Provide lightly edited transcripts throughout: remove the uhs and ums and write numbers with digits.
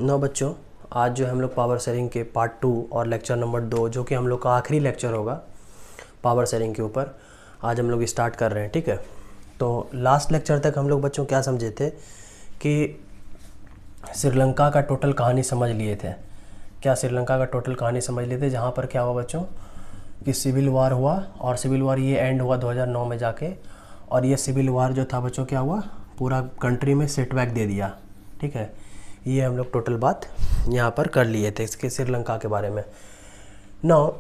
नौ बच्चों, आज जो हम लोग पावर शेयरिंग के पार्ट 2 और लेक्चर नंबर 2 जो कि हम लोग का आखिरी लेक्चर होगा पावर शेयरिंग के ऊपर, आज हम लोग स्टार्ट कर रहे हैं। ठीक है, तो लास्ट लेक्चर तक हम लोग बच्चों क्या समझे थे कि श्रीलंका का टोटल कहानी समझ लिए थे। क्या श्रीलंका का टोटल कहानी समझ लिए थे, जहाँ पर क्या हुआ बच्चों कि सिविल वार हुआ, और सिविल वार ये एंड हुआ 2009 में जाके, और ये सिविल वार जो था बच्चों क्या हुआ, पूरा कंट्री में सेटबैक दे दिया। ठीक है, ये हम लोग टोटल बात यहाँ पर कर लिए थे इसके श्रीलंका के बारे में। नाउ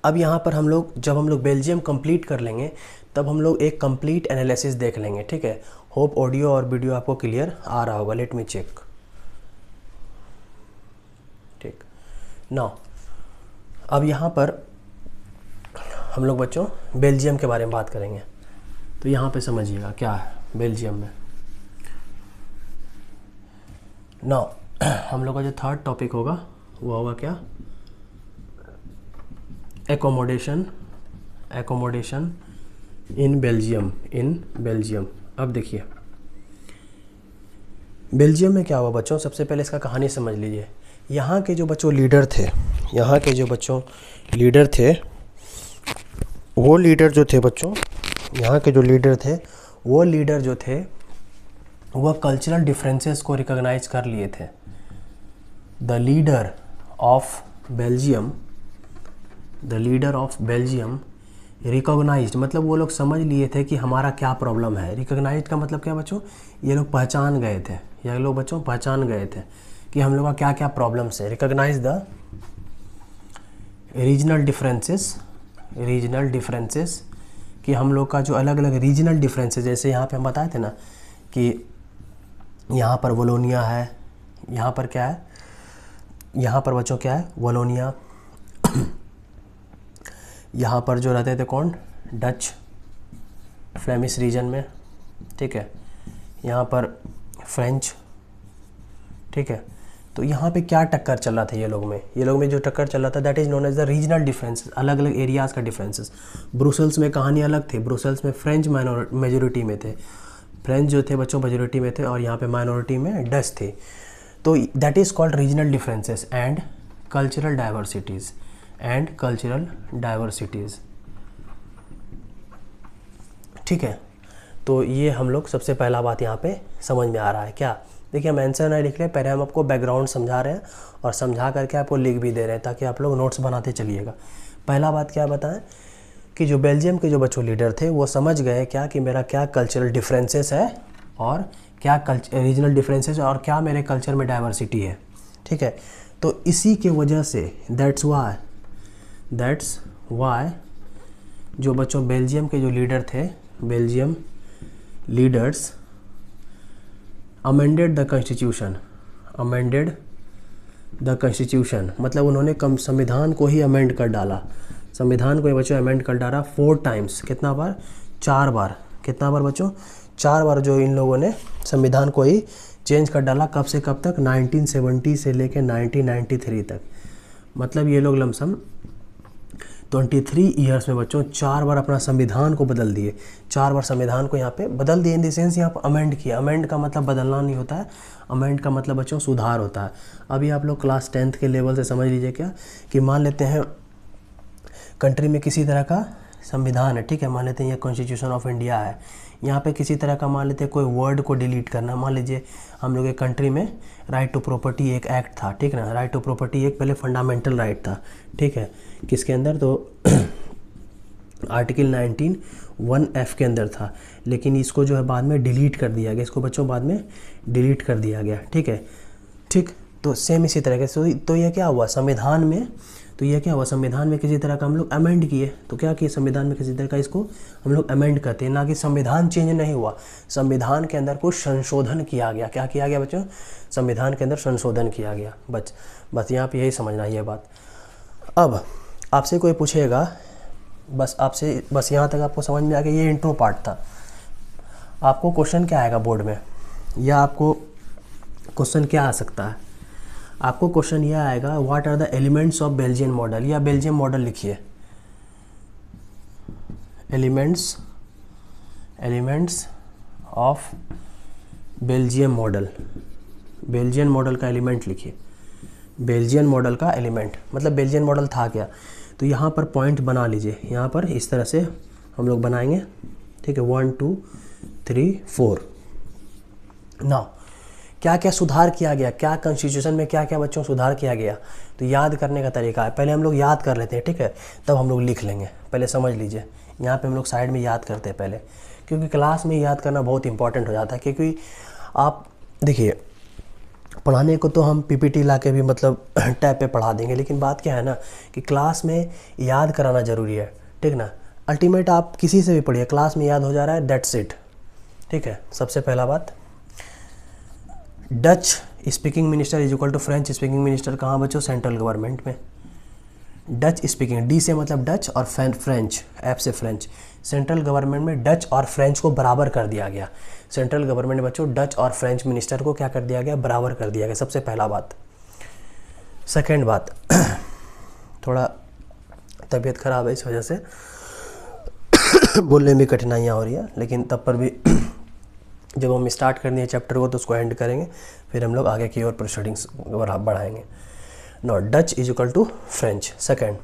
अब यहाँ पर हम लोग जब हम लोग बेल्जियम कंप्लीट कर लेंगे तब हम लोग एक कंप्लीट एनालिसिस देख लेंगे। ठीक है, होप ऑडियो और वीडियो आपको क्लियर आ रहा होगा। Let me check. ठीक, नाउ अब यहाँ पर हम लोग बच्चों बेल्जियम के बारे में बात करेंगे। तो यहाँ पे समझिएगा क्या है बेल्जियम में। नाउ हम लोग का जो थर्ड टॉपिक होगा वो होगा क्या, एकोमोडेशन इन बेल्जियम। अब देखिए बेल्जियम में क्या हुआ बच्चों, सबसे पहले इसका कहानी समझ लीजिए। यहाँ के जो बच्चों लीडर थे, वो लीडर जो थे बच्चों, यहाँ के जो लीडर थे वो लीडर जो थे वह कल्चरल डिफरेंसेस को रिकॉग्नाइज कर लिए थे। The leader of Belgium recognised, मतलब वो लोग समझ लिए थे कि हमारा क्या प्रॉब्लम है। रिकॉग्नाइज्ड का मतलब क्या बच्चों, ये लोग पहचान गए थे, कि हम लोग का क्या क्या प्रॉब्लम्स है। रिकॉग्नाइज द रीजनल डिफरेंसेस, कि हम लोग का जो अलग अलग रीजनल डिफरेंसेस, जैसे यहाँ पे हम बताए थे ना कि यहाँ पर वोलोनिया है, यहाँ पर क्या है, यहाँ पर बच्चों क्या है वोलोनिया, यहाँ पर जो रहते थे कौन, डच फ्लेमिश रीजन में। ठीक है, यहाँ पर फ्रेंच। ठीक है, तो यहाँ पे क्या टक्कर चल रहा था ये लोग में जो टक्कर चल रहा था that is known as the regional differences, अलग अलग एरियाज़ का डिफरेंसेस। ब्रुसेल्स में कहानी अलग थी, ब्रुसेल्स में फ्रेंच मेजोरिटी में थे, फ्रेंच जो थे बच्चों मेजोरिटी में थे, और यहाँ पे माइनॉरिटी में डच थे। तो that is called regional differences and cultural diversities. ठीक है, तो ये हम लोग सबसे पहला बात यहाँ पे समझ में आ रहा है। क्या देखिए, हम आंसर नहीं लिख रहे, पहले हम आपको बैकग्राउंड समझा रहे हैं और समझा करके आपको लिख भी दे रहे हैं ताकि आप लोग नोट्स बनाते चलिएगा। पहला बात क्या बताएं कि जो बेल्जियम के जो बच्चों लीडर थे वो समझ गए क्या कि मेरा क्या कल्चरल डिफरेंसेस है और क्या रीजनल डिफरेंसेस और क्या मेरे कल्चर में डाइवर्सिटी है। ठीक है, तो इसी के वजह से दैट्स वाई जो बच्चों बेल्जियम के जो लीडर थे, Belgium leaders amended the constitution, मतलब उन्होंने संविधान को ही अमेंड कर डाला। संविधान को ये बच्चों अमेंड कर डाला 4 टाइम्स, कितना बार, 4 बार। कितना बार बच्चों, 4 बार जो इन लोगों ने संविधान को ही चेंज कर डाला। कब से कब तक, 1970 से लेकर 1993 तक। मतलब ये लोग लमसम 23 ईयर्स में बच्चों 4 बार अपना संविधान को बदल दिए। 4 बार संविधान को यहाँ पे बदल दिए, इन द सेंस यहाँ पर अमेंड किया। अमेंड का मतलब बदलना नहीं होता है, अमेंड का मतलब बच्चों सुधार होता है। अभी आप लोग क्लास 10th के लेवल से समझ लीजिए क्या कि मान लेते हैं कंट्री में किसी तरह का संविधान है। ठीक है, मान लेते हैं ये कॉन्स्टिट्यूशन ऑफ इंडिया है, यहाँ पे किसी तरह का मान लेते हैं कोई वर्ड को डिलीट करना। मान लीजिए हम लोग के कंट्री में राइट टू प्रॉपर्टी एक एक्ट था, ठीक है ना, राइट टू प्रॉपर्टी एक पहले फंडामेंटल राइट था। ठीक है, किसके अंदर, तो आर्टिकल 19(1)(f) के अंदर था, लेकिन इसको जो है बाद में डिलीट कर दिया गया, इसको बच्चों बाद में डिलीट कर दिया गया। ठीक है, ठीक, तो सेम इसी तरह के तो ये क्या हुआ संविधान में, किसी तरह का हम लोग अमेंड किए। तो क्या किए, संविधान में किसी तरह का इसको हम लोग अमेंड करते हैं, ना कि संविधान चेंज नहीं हुआ, संविधान के अंदर कुछ संशोधन किया गया। क्या किया गया बच्चों, संविधान के अंदर संशोधन किया गया। बस यहाँ पे यही समझना है ये बात। अब आपसे कोई पूछेगा, बस यहाँ तक आपको समझ में आ गया, ये इंट्रो पार्ट था। आपको क्वेश्चन क्या आएगा बोर्ड में, या आपको क्वेश्चन क्या आ सकता है, आपको क्वेश्चन यह आएगा what are the elements of Belgian model, या बेल्जियम मॉडल लिखिए। Elements of Belgium model. Belgian model का एलिमेंट लिखिए। बेल्जियन मॉडल का एलिमेंट मतलब बेल्जियन मॉडल था क्या, तो यहाँ पर पॉइंट बना लीजिए, यहाँ पर इस तरह से हम लोग बनाएंगे, ठीक है, 1 2 3 4। नाउ क्या क्या सुधार किया गया, क्या कॉन्स्टिट्यूशन में क्या क्या बच्चों सुधार किया गया, तो याद करने का तरीका है, पहले हम लोग याद कर लेते हैं, ठीक है, तब हम लोग लिख लेंगे। पहले समझ लीजिए, यहाँ पे हम लोग साइड में याद करते हैं पहले, क्योंकि क्लास में याद करना बहुत इंपॉर्टेंट हो जाता है। क्योंकि आप देखिए, पढ़ाने को तो हम पीपीटी ला के भी मतलब टैब पे पढ़ा देंगे, लेकिन बात क्या है ना कि क्लास में याद कराना ज़रूरी है, ठीक ना। अल्टीमेट आप किसी से भी पढ़िए, क्लास में याद हो जा रहा है, दैट्स इट, ठीक है। सबसे पहला बात, Dutch speaking minister is equal to French speaking minister कहाँ बच्चों, सेंट्रल गवर्नमेंट में। डच स्पीकिंग, डी से मतलब डच और फ्रेंच, एफ से फ्रेंच, सेंट्रल गवर्नमेंट में डच और फ्रेंच को बराबर कर दिया गया। सेंट्रल गवर्नमेंट बच्चों डच और फ्रेंच मिनिस्टर को क्या कर दिया गया, बराबर कर दिया गया, सबसे पहला बात। सेकेंड बात, थोड़ा तबीयत खराब है, इस वजह से बोलने में कठिनाइयाँ हो रही है, लेकिन तब पर भी जब हम स्टार्ट कर दिए चैप्टर को तो उसको एंड करेंगे, फिर हम लोग आगे की ओर प्रोसीडिंग्स बढ़ाएंगे। No, Dutch is equal to French. Second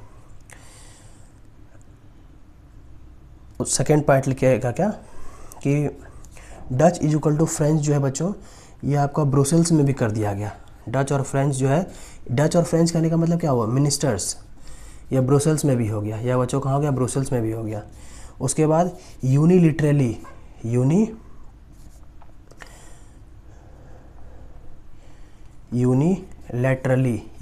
point लिखिएगा क्या कि Dutch is equal to French जो है बच्चों, ये आपका ब्रुसेल्स में भी कर दिया गया। डच और फ्रेंच जो है, डच और फ्रेंच कहने का मतलब क्या हुआ, मिनिस्टर्स, या ब्रुसेल्स में भी हो गया, या बच्चों कहाँ हो गया, ब्रुसेल्स में भी हो गया। उसके बाद यूनिलैटरली,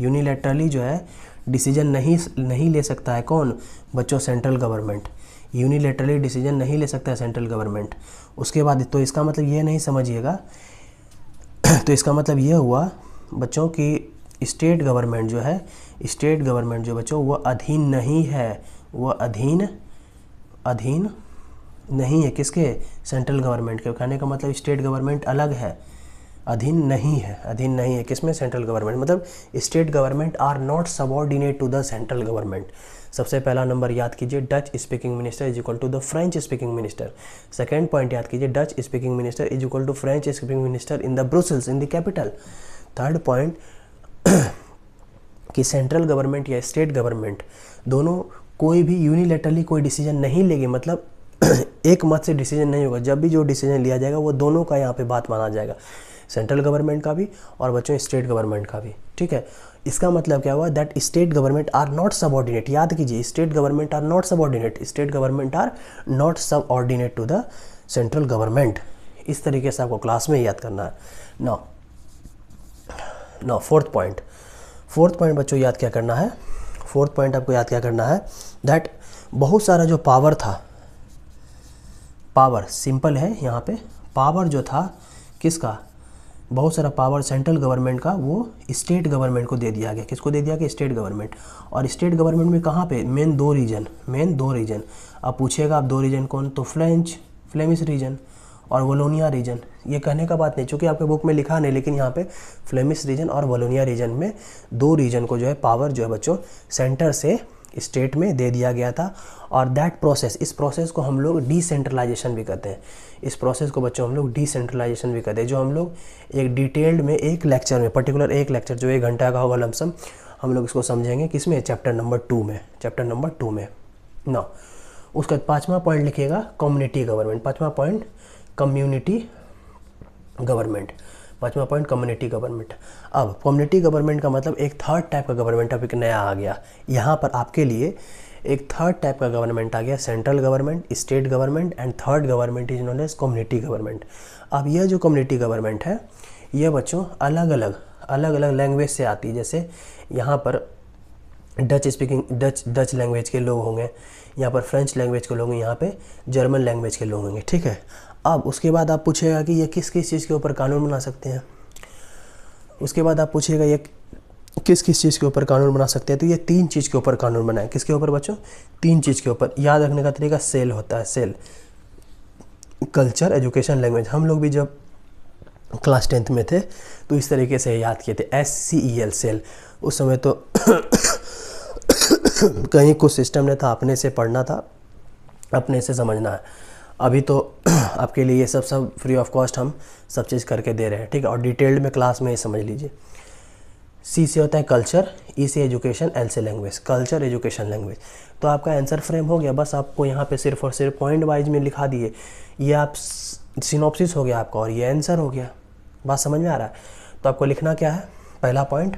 यूनिलैटरली जो है डिसीजन नहीं ले सकता है कौन बच्चों, सेंट्रल गवर्नमेंट। यूनिलैटरली डिसीजन नहीं ले सकता है सेंट्रल गवर्नमेंट। उसके बाद तो इसका मतलब ये नहीं समझिएगा तो इसका मतलब ये हुआ बच्चों कि स्टेट गवर्नमेंट जो बच्चों वो अधीन नहीं है, वो अधीन नहीं है किसके, सेंट्रल गवर्नमेंट के। कहने का मतलब स्टेट गवर्नमेंट अलग है, अधीन नहीं है किसमें, सेंट्रल गवर्नमेंट। मतलब state government are not subordinate to the central government. सबसे पहला नंबर याद कीजिए, Dutch speaking minister is equal to the French speaking minister. Second point याद कीजिए, Dutch speaking minister is equal to French speaking minister in the Brussels, in the capital. Third point कि central government या state government दोनों कोई भी unilaterally कोई decision नहीं लेगी, मतलब एक मत से डिसीजन नहीं होगा। जब भी जो डिसीजन लिया जाएगा वो दोनों का यहाँ पे बात माना जाएगा, सेंट्रल गवर्नमेंट का भी और बच्चों स्टेट गवर्नमेंट का भी, ठीक है। इसका मतलब क्या हुआ, that state government are not subordinate. याद कीजिए, state government are not subordinate to the central government. इस तरीके से आपको क्लास में याद करना है। नाउ फोर्थ पॉइंट बच्चों याद क्या करना है, फोर्थ पॉइंट आपको याद क्या करना है, दैट बहुत सारा जो पावर था, पावर सिंपल है यहाँ पे, पावर जो था किसका, बहुत सारा पावर सेंट्रल गवर्नमेंट का वो स्टेट गवर्नमेंट को दे दिया गया। किसको दे दिया गया, स्टेट गवर्नमेंट। और स्टेट गवर्नमेंट में कहाँ पे, मेन दो रीजन। अब पूछेगा आप दो रीजन कौन, तो फ्लेमिश रीजन और वलोनिया रीजन। ये कहने का बात नहीं, चूँकि आपके बुक में लिखा नहीं, लेकिन यहाँ पे फ्लेमिश रीजन और वलोनिया रीजन में दो रीजन को जो है पावर जो है बच्चों सेंटर से स्टेट में दे दिया गया था। और दैट प्रोसेस, इस प्रोसेस को हम लोग डिसेंट्रलाइजेशन भी कहते हैं। इस प्रोसेस को बच्चों हम लोग डिसेंट्रलाइजेशन भी कहते हैं, जो हम लोग एक डिटेल्ड में एक लेक्चर में, पर्टिकुलर एक लेक्चर जो 1 घंटा का होगा लमसम, हम लोग इसको समझेंगे किसमें, चैप्टर नंबर 2 में। ना उसका 5वां पॉइंट लिखिएगा, कम्युनिटी गवर्नमेंट। 5वां पॉइंट कम्युनिटी गवर्नमेंट। अब कम्युनिटी गवर्नमेंट का मतलब एक थर्ड टाइप का गवर्नमेंट अब एक नया आ गया। यहाँ पर आपके लिए एक थर्ड टाइप का गवर्नमेंट आ गया, central government, state government and third government is known as community government. अब यह जो कम्युनिटी गवर्नमेंट है ये बच्चों अलग अलग लैंग्वेज से आती है। जैसे यहाँ पर डच लैंग्वेज के लोग होंगे, यहाँ पर फ्रेंच लैंग्वेज के लोग होंगे, यहाँ पे जर्मन लैंग्वेज के लोग होंगे, ठीक है। अब उसके बाद आप पूछेगा कि ये किस किस चीज़ के ऊपर कानून बना सकते हैं, उसके बाद आप पूछेगा ये किस किस चीज़ के ऊपर कानून बना सकते हैं, तो ये 3 चीज़ के ऊपर कानून बनाए। किसके ऊपर बच्चों, 3 चीज़ के ऊपर। याद रखने का तरीका सेल होता है, सेल, कल्चर, एजुकेशन, लैंग्वेज। हम लोग भी जब क्लास 10th में थे तो इस तरीके से याद किए थे, SCEL, सेल। उस समय तो कहीं कुछ सिस्टम नहीं था, अपने से पढ़ना था, अपने से समझना है। अभी तो आपके लिए ये सब फ्री ऑफ कॉस्ट हम सब चीज़ करके दे रहे हैं, ठीक है। और डिटेल्ड में क्लास में ये समझ लीजिए। सी से होता है कल्चर, ई से एजुकेशन, एल से लैंग्वेज, कल्चर एजुकेशन लैंग्वेज। तो आपका आंसर फ्रेम हो गया। बस आपको यहाँ पे सिर्फ और सिर्फ पॉइंट वाइज में लिखा दिए, ये आप सिनॉप्सिस हो गया आपका और ये आंसर हो गया। बात समझ में आ रहा है? तो आपको लिखना क्या है, पहला पॉइंट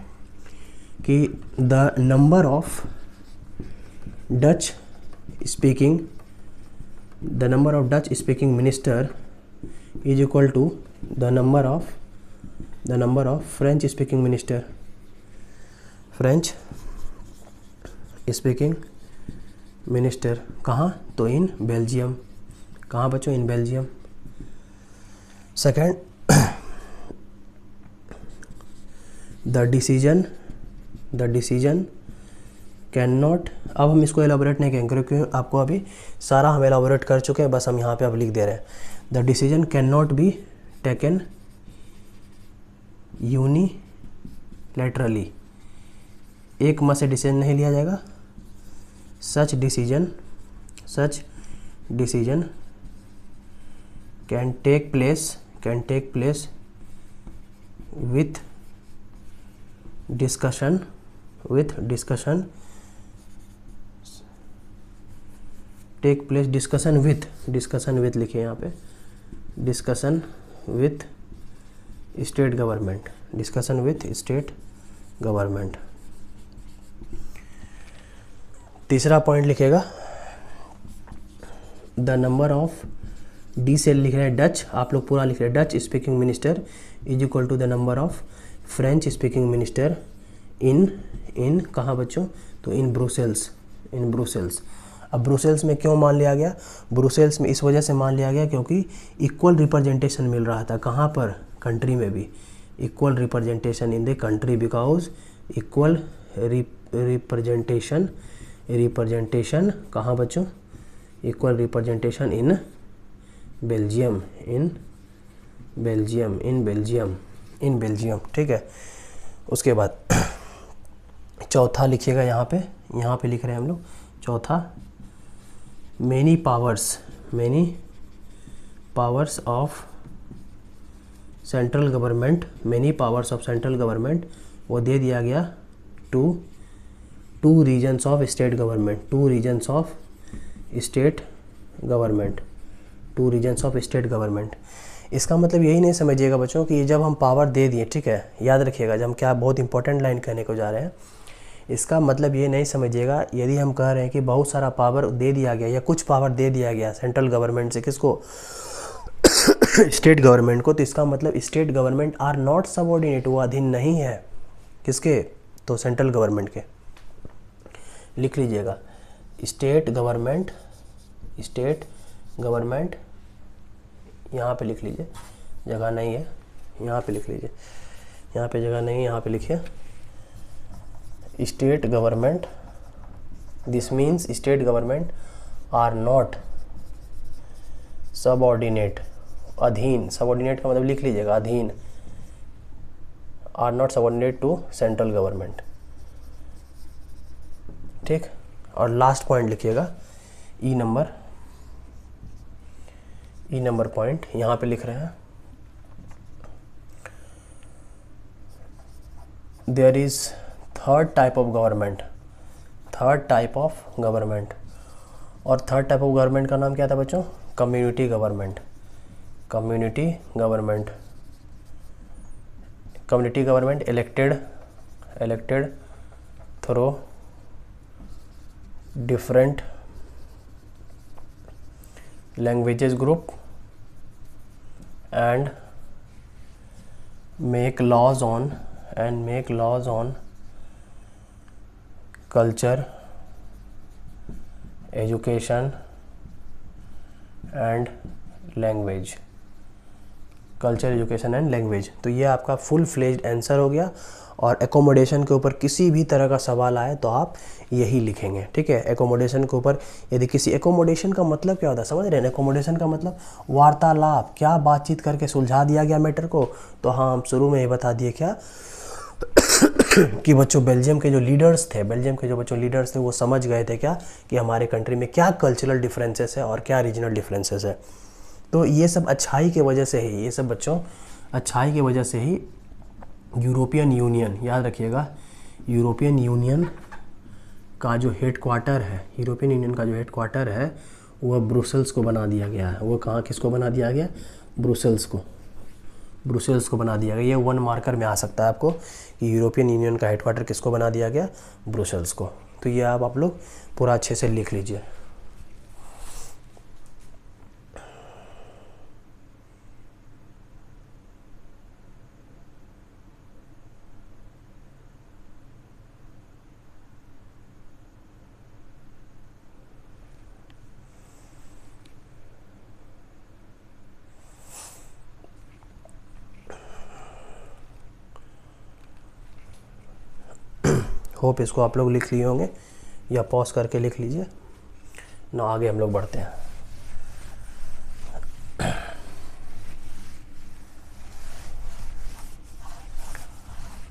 कि the number of Dutch speaking minister is equal to the number of French speaking minister. कहाँ? तो इन बेल्जियम। कहाँ बच्चों? In Belgium. Second, the decision can not. अब हम इसको एलाबोरेट नहीं करेंगे क्योंकि आपको अभी सारा हम एलाबोरेट कर चुके हैं, बस हम यहाँ पे अब लिख दे रहे हैं। The decision can not be taken unilaterally, एक मत से डिसीजन नहीं लिया जाएगा। Such decision can take place with discussion लिखिए यहाँ पे, डिस्कशन विथ स्टेट गवर्नमेंट। तीसरा पॉइंट लिखेगा, द नंबर ऑफ, डी से लिख रहे हैं डच, आप लोग पूरा लिख रहे हैं Dutch speaking minister is equal to the number of French speaking minister in कहाँ बच्चों? तो इन ब्रुसेल्स। अब ब्रुसेल्स में क्यों मान लिया गया? ब्रुसेल्स में इस वजह से मान लिया गया क्योंकि इक्वल रिप्रेजेंटेशन मिल रहा था। कहाँ पर? कंट्री में भी equal representation in the country, because equal representation कहाँ बच्चों? इक्वल रिप्रेजेंटेशन इन बेल्जियम, ठीक है। उसके बाद चौथा लिखिएगा यहाँ पे लिख रहे हैं हम लोग चौथा, many powers of central government, वो दे दिया गया two reasons of state government. इसका मतलब यही नहीं समझिएगा बच्चों कि जब हम पावर दे दिए, ठीक है, याद रखिएगा, जब हम क्या बहुत इंपॉर्टेंट लाइन कहने को जा रहे हैं, इसका मतलब ये नहीं समझिएगा यदि हम कह रहे हैं कि बहुत सारा पावर दे दिया गया या कुछ पावर दे दिया गया सेंट्रल गवर्नमेंट से, किसको? स्टेट गवर्नमेंट को, तो इसका मतलब state government are not subordinate, वो अधीन नहीं है किसके? तो सेंट्रल गवर्नमेंट के। लिख लीजिएगा, स्टेट गवर्नमेंट यहाँ पे लिख लीजिए, जगह नहीं है, यहाँ पे लिख लीजिए, यहाँ पे जगह नहीं है, यहाँ पे लिखिए state government. This means state government are not subordinate, अधीन, सबऑर्डिनेट का मतलब लिख लीजिएगा अधीन, are not subordinate to central government, ठीक। और लास्ट पॉइंट लिखिएगा ई नंबर पॉइंट यहाँ पे लिख रहे हैं, there is third type of government, और थर्ड टाइप ऑफ गवर्नमेंट का नाम क्या था बच्चों? Community government elected through different languages group and make laws on culture, education and language, तो ये आपका फुल फ्लेज्ड आंसर हो गया। और एकोमोडेशन के ऊपर किसी भी तरह का सवाल आए तो आप यही लिखेंगे, ठीक है। एकोमोडेशन के ऊपर यदि किसी, एकोमोडेशन का मतलब क्या होता है समझ रहे हैं? एकोमोडेशन का मतलब वार्तालाप, क्या बातचीत करके सुलझा दिया गया मैटर को। तो हाँ, हम शुरू में ही बता दिए क्या कि बच्चों बेल्जियम के जो लीडर्स थे, बेल्जियम के जो बच्चों लीडर्स थे वो समझ गए थे क्या कि हमारे कंट्री में क्या कल्चरल डिफरेंसेस है और क्या रीजनल डिफरेंसेस है। तो ये सब अच्छाई के वजह से ही, ये सब बच्चों अच्छाई की वजह से ही यूरोपियन यूनियन, याद रखिएगा, यूरोपियन यूनियन का जो हेड क्वार्टर है, यूरोपियन यूनियन का जो हेड क्वार्टर है वह ब्रुसेल्स को बना दिया गया है। वो कहाँ, किसको बना दिया गया? ब्रुसेल्स को, ब्रुसेल्स को बना दिया गया। ये 1 मार्कर में आ सकता है आपको कि यूरोपियन यूनियन का हेड क्वार्टर किसको बना दिया गया? ब्रुसेल्स को। तो ये आप लोग पूरा अच्छे से लिख लीजिए। होप इसको आप लोग लिख लिए होंगे, या पॉज करके लिख लीजिए ना। आगे हम लोग बढ़ते हैं।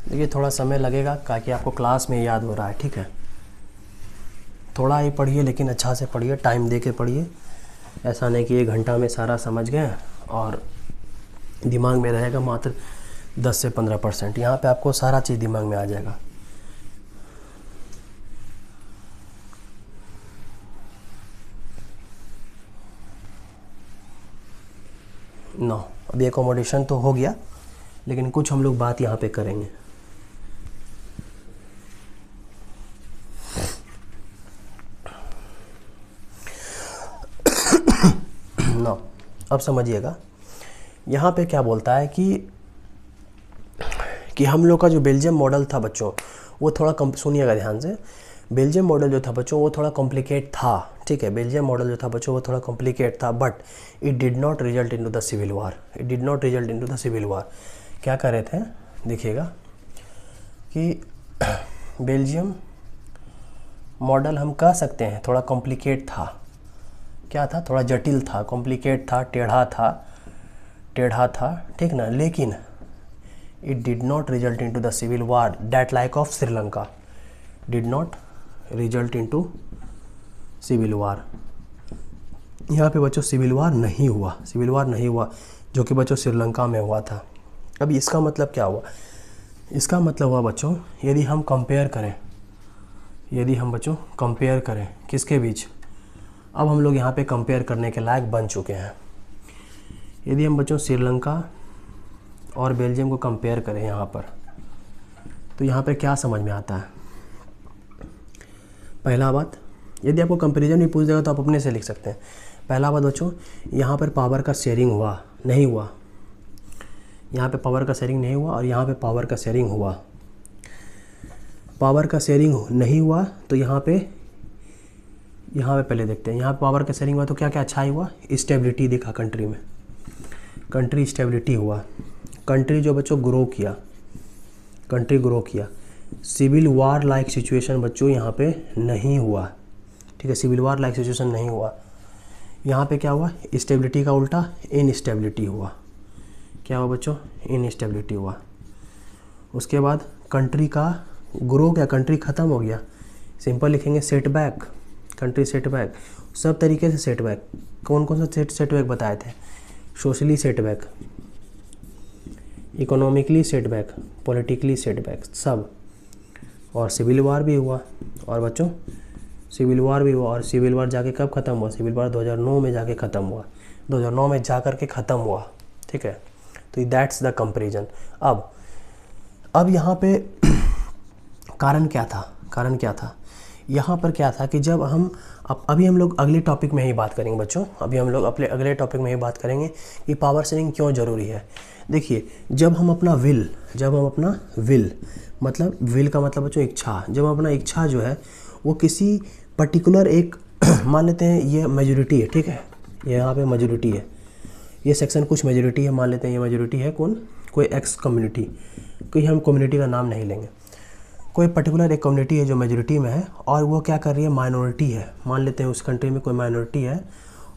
देखिए थोड़ा समय लगेगा ताकि आपको क्लास में याद हो रहा है, ठीक है। थोड़ा ही पढ़िए लेकिन अच्छा से पढ़िए, टाइम दे के पढ़िए। ऐसा नहीं कि 1 घंटा में सारा समझ गए और दिमाग में रहेगा मात्र 10 से 15%। यहाँ पे आपको सारा चीज़ दिमाग में आ जाएगा। नो, अभी एकोमोडेशन तो हो गया, लेकिन कुछ हम लोग बात यहाँ पे करेंगे। नो, अब समझिएगा यहाँ पे क्या बोलता है कि हम लोग का जो बेल्जियम मॉडल था बच्चों, वो थोड़ा सुनिएगा ध्यान से। बेल्जियम मॉडल जो था बच्चों वो थोड़ा कॉम्प्लिकेट था, ठीक है। बेल्जियम मॉडल जो था बच्चों वो थोड़ा कॉम्प्लिकेट था, but it did not result into the civil war. It did not result into the civil war. क्या कर रहे थे, देखिएगा कि बेल्जियम मॉडल हम कह सकते हैं थोड़ा कॉम्प्लिकेट था। क्या था? थोड़ा जटिल था, कॉम्प्लिकेट था, टेढ़ा था, ठीक ना। लेकिन it did not result into the civil war that like of Sri Lanka. Did not result into civil war. यहाँ पे बच्चों सिविल वार नहीं हुआ, सिविल वार नहीं हुआ, जो कि बच्चों श्रीलंका में हुआ था। अब इसका मतलब क्या हुआ? इसका मतलब हुआ बच्चों, यदि हम कंपेयर करें, यदि हम बच्चों कंपेयर करें किसके बीच, अब हम लोग यहाँ पे कंपेयर करने के लायक बन चुके हैं। यदि हम बच्चों श्रीलंका और बेल्जियम को कंपेयर करें यहाँ पर, तो यहाँ पे क्या समझ में आता है? पहला बात, यदि आपको कंपैरिजन भी पूछ देगा तो आप अपने से लिख सकते हैं। पहला बात बच्चों, यहाँ पर पावर का शेयरिंग हुआ नहीं हुआ? यहाँ पे पावर का शेयरिंग नहीं हुआ और यहाँ पे पावर का शेयरिंग हुआ। पावर का शेयरिंग नहीं हुआ तो यहाँ पे पहले देखते हैं। यहाँ पावर का शेयरिंग हुआ तो क्या क्या अच्छा हुआ? स्टेबिलिटी दिखा कंट्री में, कंट्री स्टेबिलिटी हुआ, कंट्री जो बच्चों ग्रो किया, कंट्री ग्रो किया। सिविल वार लाइक सिचुएशन बच्चों यहाँ पे नहीं हुआ, ठीक है। सिविल वार लाइक सिचुएशन नहीं हुआ। यहाँ पे क्या हुआ? स्टेबिलिटी का उल्टा इनस्टेबिलिटी हुआ। क्या हुआ बच्चों? इनस्टेबिलिटी हुआ। उसके बाद कंट्री का ग्रो क्या? कंट्री ख़त्म हो गया। सिंपल लिखेंगे सेटबैक, कंट्री सेटबैक, सब तरीके से सेटबैक। कौन कौन सा सेटबैक बताए थे? Socially setback, economically setback, politically setback, सब। और सिविल वार भी हुआ। और बच्चों सिविल वार भी हुआ, और सिविल वार जाके कब ख़त्म हुआ? सिविल वार 2009 में जाके ख़त्म हुआ, 2009 में जा कर के ख़त्म हुआ, ठीक है। तो दैट्स द कंपैरिजन। अब यहाँ पे कारण क्या था? कारण क्या था? यहाँ पर क्या था कि जब हम अभी हम लोग अगले टॉपिक में ही बात करेंगे बच्चों। अभी हम लोग अपने अगले टॉपिक में ही बात करेंगे कि पावर शेयरिंग क्यों ज़रूरी है। देखिए जब हम अपना विल मतलब विल का मतलब बच्चों इच्छा, जब हम अपना इच्छा जो है वो किसी पर्टिकुलर एक मान लेते हैं ये मेजॉरिटी है, ठीक है, ये यहाँ पे मेजॉरिटी है, ये सेक्शन कुछ मेजॉरिटी है, मान लेते हैं ये मेजॉरिटी है कौन? कोई एक्स कम्युनिटी, कोई हम कम्युनिटी का नाम नहीं लेंगे, कोई पर्टिकुलर एक कम्युनिटी है जो मेजॉरिटी में है और वो क्या कर रही है? माइनॉरिटी है। मान लेते हैं उस कंट्री में कोई माइनॉरिटी है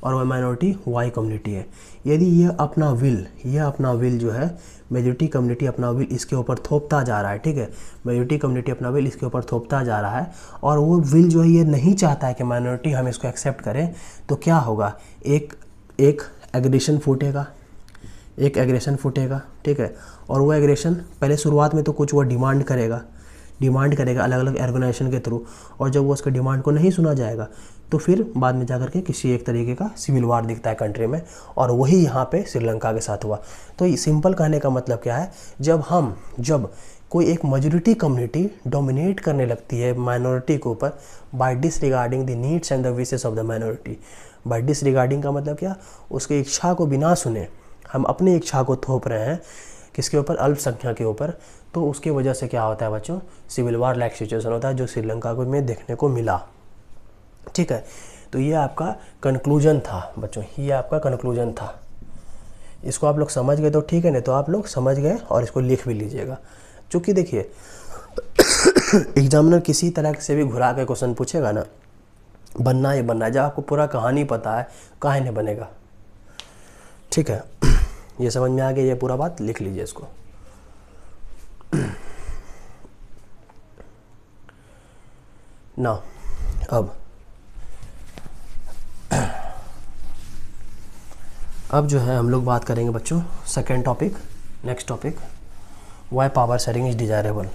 और वह माइनॉरिटी वाई कम्युनिटी है। यदि ये अपना विल जो है मेजॉरिटी कम्युनिटी अपना विल इसके ऊपर थोपता जा रहा है, ठीक है, मेजॉरिटी कम्युनिटी अपना विल इसके ऊपर थोपता जा रहा है और वो विल जो है ये नहीं चाहता है कि माइनॉरिटी हम इसको एक्सेप्ट करें, तो क्या होगा, एक एग्रेशन फूटेगा, ठीक है। और वो एग्रेशन पहले शुरुआत में तो कुछ वो डिमांड करेगा अलग अलग ऑर्गेनाइजेशन के थ्रू, और जब वो उसके डिमांड को नहीं सुना जाएगा तो फिर बाद में जाकर के किसी एक तरीके का सिविल वार दिखता है कंट्री में, और वही यहाँ पे श्रीलंका के साथ हुआ। तो सिंपल कहने का मतलब क्या है, जब कोई एक मेजॉरिटी कम्युनिटी डोमिनेट करने लगती है माइनॉरिटी के ऊपर by disregarding the needs and the wishes of the minority. By disregarding का मतलब क्या, उसकी इच्छा को बिना सुने हम अपनी इच्छा को थोप रहे हैं किसके ऊपर, अल्पसंख्यक के ऊपर, तो उसकी वजह से क्या होता है बच्चों, सिविल वार लाइक सिचुएशन होता है, जो श्रीलंका को में देखने को मिला, ठीक है। तो ये आपका कंक्लूजन था बच्चों, ये आपका कंक्लूजन था। इसको आप लोग समझ गए तो ठीक है, नहीं तो आप लोग समझ गए और इसको लिख भी लीजिएगा। चूँकि देखिए एग्जामिनर किसी तरह से भी घुरा के क्वेश्चन पूछेगा ना, बनना ही बनना है, जब आपको पूरा कहानी पता है काहे नहीं बनेगा, ठीक है। ये समझ में आ गया, ये पूरा बात लिख लीजिए इसको। ना अब जो है हम लोग बात करेंगे बच्चों second topic, next topic, why power sharing is desirable.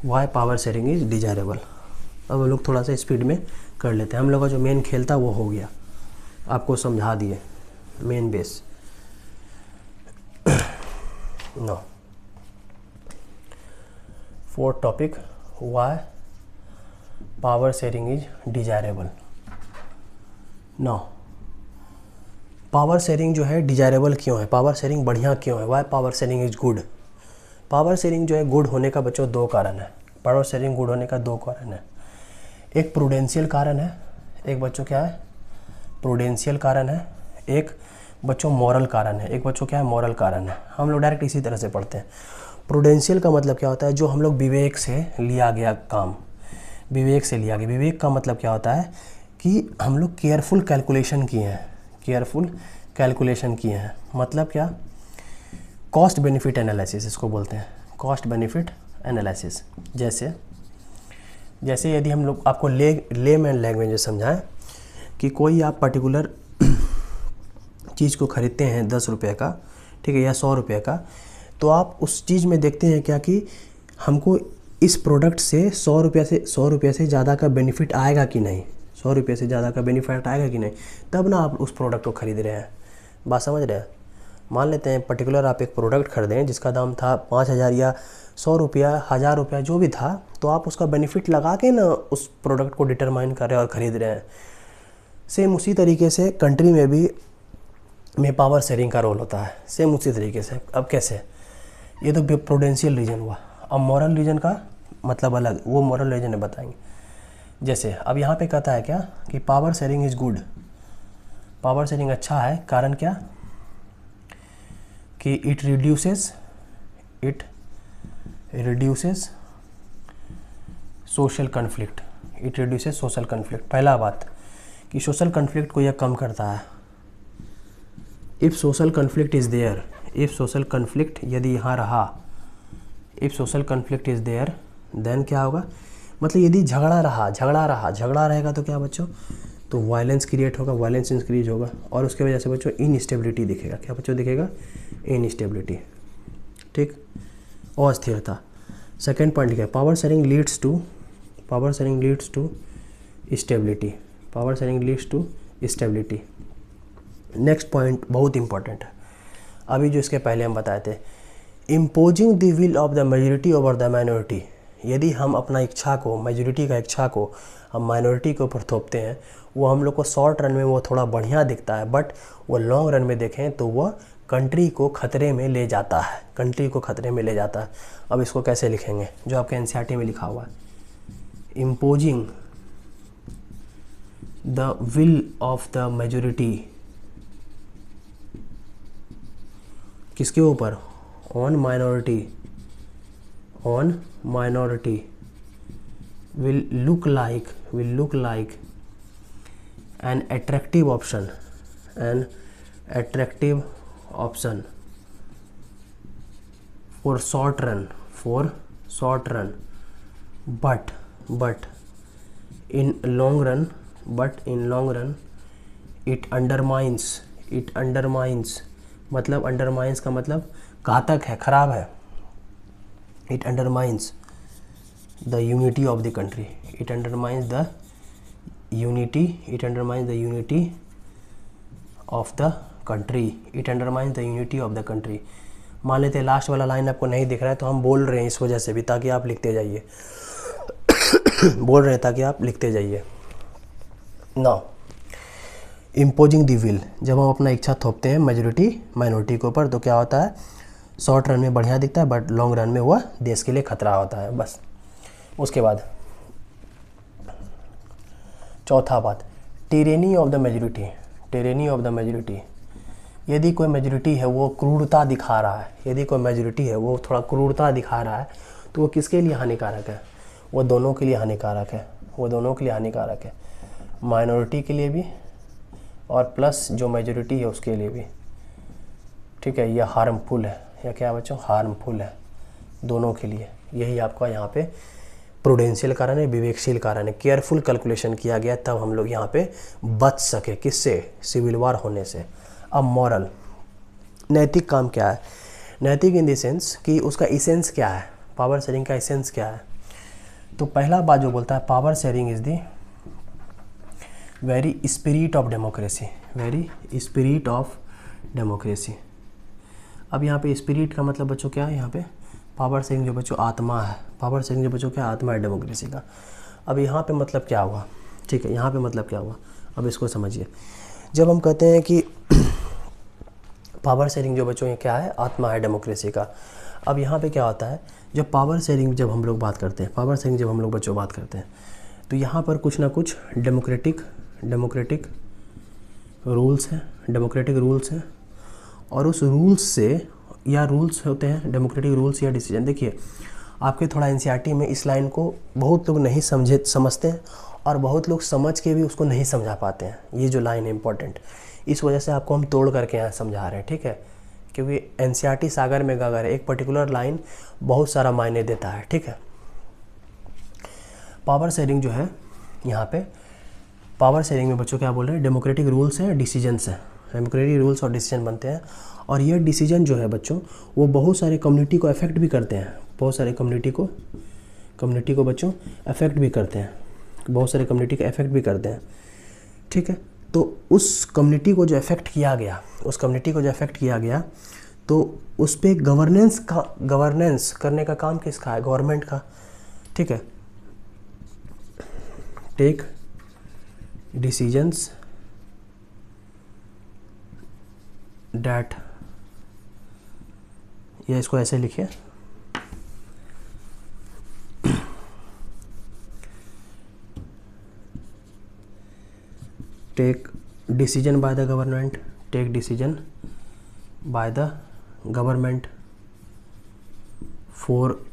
Why power sharing is desirable. अब हम लोग थोड़ा सा स्पीड में कर लेते हैं। हम लोग का जो मेन खेल था वो हो गया, आपको समझा दिए main base. No fourth topic, why power sharing is desirable. No power sharing जो है डिजायरेबल क्यों है, पावर शेयरिंग बढ़िया क्यों है, why power sharing is good. Power sharing जो है गुड होने का बच्चों दो कारण है। पावर शेयरिंग गुड होने का दो कारण है। एक प्रूडेंशियल कारण है, एक बच्चों क्या है, प्रूडेंशियल कारण है, एक बच्चों मॉरल कारण है। एक बच्चों क्या है, मॉरल कारण है। हम लोग डायरेक्ट इसी तरह से पढ़ते हैं। प्रूडेंशियल का मतलब क्या होता है, जो हम लोग विवेक से लिया गया काम, विवेक से लिया गया। विवेक का मतलब क्या होता है कि हम लोग केयरफुल कैलकुलेशन किए हैं, केयरफुल कैलकुलेशन किए हैं। मतलब क्या, कॉस्ट बेनिफिट एनालिसिस इसको बोलते हैं, कॉस्ट बेनिफिट एनालिसिस। जैसे यदि हम लोग आपको लेमैन लैंग्वेज में समझाएं कि कोई आप पर्टिकुलर चीज़ को ख़रीदते हैं 10 रुपये का, ठीक है, या 100 रुपये का, तो आप उस चीज़ में देखते हैं क्या कि हमको इस प्रोडक्ट से 100 रुपये से ज़्यादा का बेनिफिट आएगा कि नहीं, 100 रुपये से ज़्यादा का बेनिफिट आएगा कि नहीं, तब ना आप उस प्रोडक्ट को ख़रीद रहे हैं। बात समझ रहे हैं। मान लेते हैं पर्टिकुलर आप एक प्रोडक्ट खरीदें जिसका दाम था 5000 या 100 रुपया, 1000 रुपया जो भी था, तो आप उसका बेनिफिट लगा के ना उस प्रोडक्ट को डिटरमाइन कर रहे हैं और ख़रीद रहे हैं। सेम उसी तरीके से कंट्री में भी पावर शेयरिंग का रोल होता है, सेम उसी तरीके से। अब कैसे, ये तो प्रूडेंशियल रीजन हुआ। अब मॉरल रीजन का मतलब अलग, वो मॉरल रीजन है बताएंगे। जैसे अब यहाँ पे कहता है क्या कि power sharing is good, power sharing अच्छा है। कारण क्या कि it reduces social conflict, it reduces social conflict. पहला बात कि सोशल कन्फ्लिक्ट को यह कम करता है। If social conflict is there, if social conflict यदि यहाँ रहा, if social conflict is there, then क्या होगा, मतलब यदि झगड़ा रहेगा तो क्या बच्चों, तो वायलेंस क्रिएट होगा, वायलेंस इंक्रीज होगा, और उसके वजह से बच्चों इनस्टेबिलिटी दिखेगा। क्या बच्चों दिखेगा, इनस्टेबिलिटी, ठीक, अस्थिरता। सेकेंड पॉइंट लिखा है, power sharing leads to stability, power sharing leads to stability. Next point बहुत इंपॉर्टेंट है, अभी जो इसके पहले हम बताए थे, imposing the will of the majority over the minority. यदि हम अपना इच्छा को, मेजॉरिटी का इच्छा को हम माइनॉरिटी के ऊपर थोपते हैं, वो हम लोग को शॉर्ट रन में वो थोड़ा बढ़िया दिखता है, बट वो लॉन्ग रन में देखें तो वह कंट्री को खतरे में ले जाता है, कंट्री को खतरे में ले जाता है। अब इसको कैसे लिखेंगे, जो आपके एनसीईआरटी में लिखा हुआ है, imposing the will of the majority किसके ऊपर, on minority will look like an attractive option, an attractive option for short run, but in long run it undermines, मतलब undermines का मतलब घातक है, खराब है। it undermines the unity of the country, it undermines the unity of the country। मान लेते हैं लास्ट वाला लाइन आपको नहीं दिख रहा है तो हम बोल रहे हैं इस वजह से भी, ताकि आप लिखते जाइए बोल रहे हैं ताकि आप लिखते जाइए। नाउ इम्पोजिंग द विल, जब हम अपना इच्छा थोपते हैं मेजोरिटी माइनॉरिटी के ऊपर तो क्या होता है, शॉर्ट रन में बढ़िया दिखता है बट लॉन्ग रन में वह देश के लिए खतरा होता है। बस उसके बाद चौथा बात, टिरेनी ऑफ द मेजोरिटी। यदि कोई मेजोरिटी है वो क्रूरता दिखा रहा है, यदि कोई मेजोरिटी है वो थोड़ा क्रूरता दिखा रहा है तो वो किसके लिए हानिकारक है, वो दोनों के लिए हानिकारक है, माइनॉरिटी के लिए भी और प्लस जो मेजोरिटी है उसके लिए भी। ठीक है, यह हार्मफुल है, या क्या बच्चों, हार्मफुल है दोनों के लिए। यही आपका यहाँ पे प्रूडेंशियल कारण है, विवेकशील कारण है, केयरफुल कैलकुलेशन किया गया तब हम लोग यहाँ पे बच सके, किससे, सिविल वार होने से। अब मॉरल, नैतिक काम क्या है, नैतिक इन द सेंस कि उसका इसेंस क्या है, पावर शेयरिंग का इसेंस क्या है। तो पहला बात जो बोलता है, power sharing is the very spirit of democracy. अब यहाँ पे स्पिरिट का मतलब बच्चों क्या है, यहाँ पे पावर शेयरिंग जो बच्चों आत्मा है, पावर शेयरिंग जो बच्चों क्या आत्मा है डेमोक्रेसी का। अब यहाँ पे मतलब क्या हुआ, ठीक है, यहाँ पे मतलब क्या हुआ, अब इसको समझिए। जब हम कहते हैं कि पावर शेयरिंग जो बच्चों ये क्या है, आत्मा है डेमोक्रेसी का। अब यहाँ पे क्या होता है, जब पावर शेयरिंग जब हम लोग बात करते हैं, बात करते हैं तो यहाँ पर कुछ ना कुछ डेमोक्रेटिक रूल्स हैं, और उस रूल्स से, या रूल्स होते हैं डेमोक्रेटिक रूल्स या डिसीजन। देखिए आपके थोड़ा एनसीईआरटी में इस लाइन को बहुत लोग नहीं समझते हैं और बहुत लोग समझ के भी उसको नहीं समझा पाते हैं। ये जो लाइन है इंपॉर्टेंट, इस वजह से आपको हम तोड़ करके यहाँ समझा रहे हैं, ठीक है, क्योंकि एनसीईआरटी सागर में गागर है, एक पर्टिकुलर लाइन बहुत सारा मायने देता है। ठीक है, पावर शेयरिंग जो है, यहाँ पे पावर शेयरिंग में बच्चों क्या बोल रहे हैं, डेमोक्रेटिक रूल्स हैं, डिसीजंस हैं, डेमोक्रेटिक रूल्स और डिसीजन बनते हैं। और ये डिसीजन जो है बच्चों वो बहुत सारे कम्युनिटी को अफेक्ट भी करते हैं, बहुत सारे कम्युनिटी को बच्चों अफेक्ट भी करते हैं, बहुत सारे कम्युनिटी का अफेक्ट भी करते हैं। ठीक है, तो उस कम्युनिटी को जो अफेक्ट किया गया, तो उस पर गवर्नेंस करने का काम किसका है, गवर्नमेंट का। ठीक है, टेक डिसीजंस डैट, या इसको ऐसे लिखिए, take decision by the government, for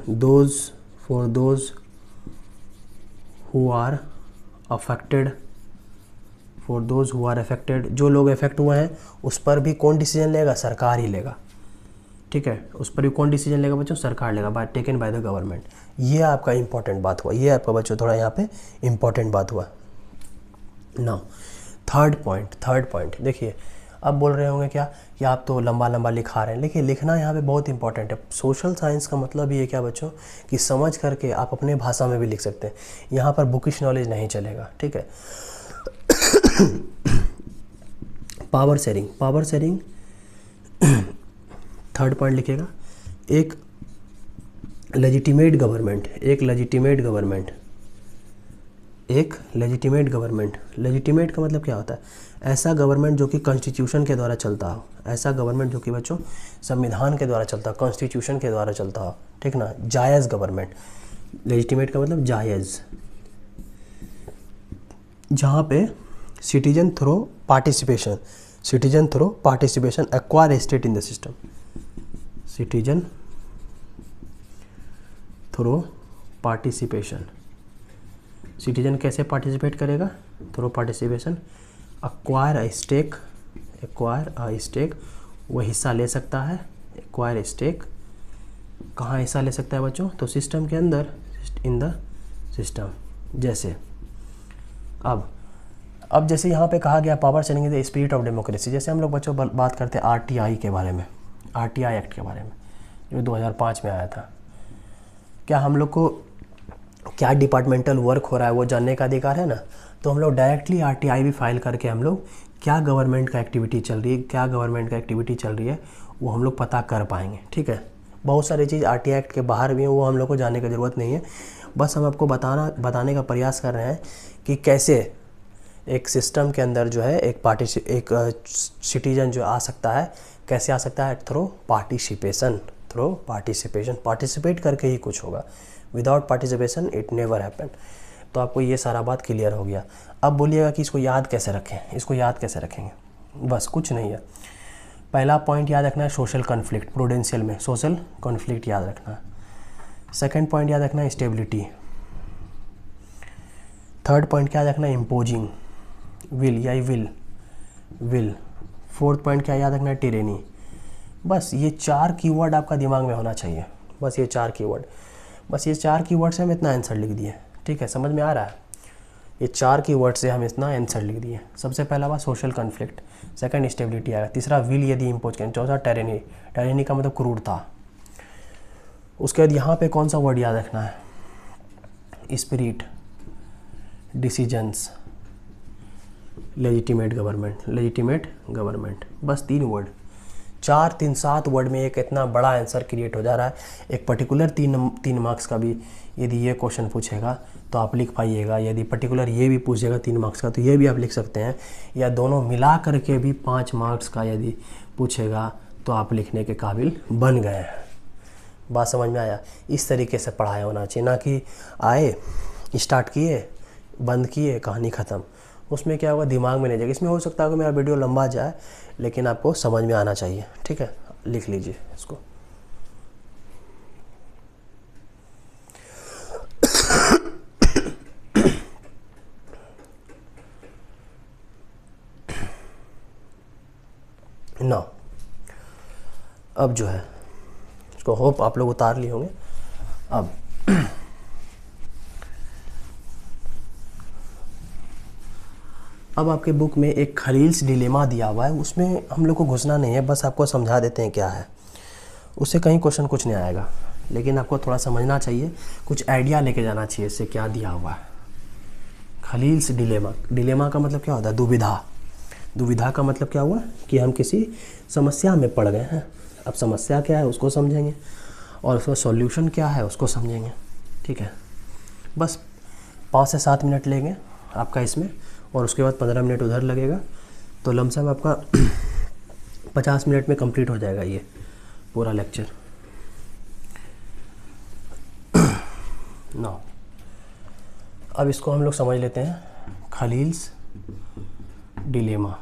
those who are affected, जो लोग अफेक्ट हुए हैं उस पर भी कौन डिसीजन लेगा, सरकार ही लेगा। ठीक है, उस पर भी कौन डिसीजन लेगा बच्चों, सरकार लेगा, टेकन बाय द गवर्नमेंट। ये आपका इंपॉर्टेंट बात हुआ, ये आपका बच्चों थोड़ा यहाँ पे इंपॉर्टेंट बात हुआ। नाउ थर्ड पॉइंट देखिए, अब बोल रहे होंगे क्या कि आप तो लंबा लिखा रहे हैं, लेकिन लिखना यहाँ पे बहुत इंपॉर्टेंट है। सोशल साइंस का मतलब ये क्या बच्चों कि समझ करके आप अपने भाषा में भी लिख सकते हैं, यहाँ पर बुकिश नॉलेज नहीं चलेगा। ठीक है, पावर शेयरिंग थर्ड पॉइंट लिखिएगा, एक लेजिटिमेट गवर्नमेंट। लेजिटिमेट का मतलब क्या होता है, ऐसा गवर्नमेंट जो कि कॉन्स्टिट्यूशन के द्वारा चलता हो, ऐसा गवर्नमेंट जो कि बच्चों संविधान के द्वारा चलता हो, कॉन्स्टिट्यूशन के द्वारा चलता हो। ठीक ना, जायज़ गवर्नमेंट, लेजिटिमेट का मतलब जायज़, जहाँ पे citizen through participation acquire state in the system, citizen through participation citizen कैसे पार्टिसिपेट करेगा? Through participation. Acquire a stake, वो हिस्सा ले सकता है। एक्वायर स्टेक कहाँ हिस्सा ले सकता है बच्चों? तो सिस्टम के अंदर, इन द सिस्टम। जैसे अब जैसे यहाँ पे कहा गया power sharing is the spirit of democracy. जैसे हम लोग बच्चों बात करते हैं आरटीआई के बारे में, आरटीआई एक्ट के बारे में जो 2005 में आया था। क्या हम लोग को क्या डिपार्टमेंटल वर्क हो रहा है वो जानने का अधिकार है ना? तो हम लोग डायरेक्टली आरटीआई भी फाइल करके हम लोग क्या गवर्नमेंट का एक्टिविटी चल रही है वो हम लोग पता कर पाएंगे। ठीक है, बहुत सारी चीज़ आरटीआई एक्ट के बाहर भी हैं, वो हम लोग को जानने की ज़रूरत नहीं है। बस हम आपको बताने का प्रयास कर रहे हैं कि कैसे एक सिस्टम के अंदर जो है एक सिटीजन जो आ सकता है, कैसे आ सकता है? Through participation. पार्टिसिपेट करके ही कुछ होगा। Without participation it never happen. तो आपको ये सारा बात क्लियर हो गया। अब बोलिएगा कि इसको याद कैसे रखें? इसको याद कैसे रखेंगे? बस कुछ नहीं है। पहला पॉइंट याद रखना है सोशल कॉन्फ्लिक्ट, प्रूडेंशियल में सोशल कॉन्फ्लिक्ट याद रखना है। सेकंड पॉइंट याद रखना है स्टेबिलिटी। थर्ड पॉइंट क्या याद रखना है? Imposing, will. फोर्थ पॉइंट क्या याद रखना है? टिरेनी। बस ये 4 कीवर्ड आपका दिमाग में होना चाहिए। बस ये 4 कीवर्ड से हम इतना आंसर लिख दिए। ठीक है, समझ में आ रहा है? ये 4 कीवर्ड से हम इतना आंसर लिख दिए। सबसे पहला बात सोशल कॉन्फ्लिक्ट, सेकंड स्टेबिलिटी आएगा, तीसरा विल यदि इम्पोज करें, चौथा टेरेनी का मतलब क्रूरता। उसके बाद यहाँ पे कौन सा वर्ड याद रखना है? Spirit, decisions, legitimate government. बस 3 वर्ड, 4, 3, 7 वर्ड में एक इतना बड़ा आंसर क्रिएट हो जा रहा है। एक पर्टिकुलर 3 मार्क्स का भी यदि ये क्वेश्चन पूछेगा तो आप लिख पाइएगा। यदि पर्टिकुलर ये भी पूछेगा 3 मार्क्स का तो ये भी आप लिख सकते हैं, या दोनों मिला करके भी 5 मार्क्स का यदि पूछेगा तो आप लिखने के काबिल बन गए हैं। बात समझ में आया? इस तरीके से पढ़ाया होना चाहिए, ना कि आए, स्टार्ट किए, बंद किए, कहानी ख़त्म। उसमें क्या होगा? दिमाग में नहीं जाएगा। इसमें हो सकता है कि मेरा वीडियो लंबा जाए, लेकिन आपको समझ में आना चाहिए। ठीक है, लिख लीजिए इसको। ना अब जो है इसको होप आप लोग उतार लिए होंगे। अब आपके बुक में एक खलील्स डिलेमा दिया हुआ है, उसमें हम लोग को घुसना नहीं है, बस आपको समझा देते हैं क्या है। उससे कहीं क्वेश्चन कुछ नहीं आएगा, लेकिन आपको थोड़ा समझना चाहिए, कुछ आइडिया लेके जाना चाहिए इससे क्या दिया हुआ है। खलील्स डिलेमा का मतलब क्या होता है? दुविधा का मतलब क्या हुआ कि हम किसी समस्या में पड़ गए हैं। अब समस्या क्या है उसको समझेंगे, और उसका सॉल्यूशन क्या है उसको समझेंगे। ठीक है, बस 5 से 7 मिनट लेंगे आपका इसमें, और उसके बाद 15 मिनट उधर लगेगा, तो लमसम आपका 50 मिनट में कंप्लीट हो जाएगा ये पूरा लेक्चर। ना अब इसको हम लोग समझ लेते हैं। खलील्स डिलेमा।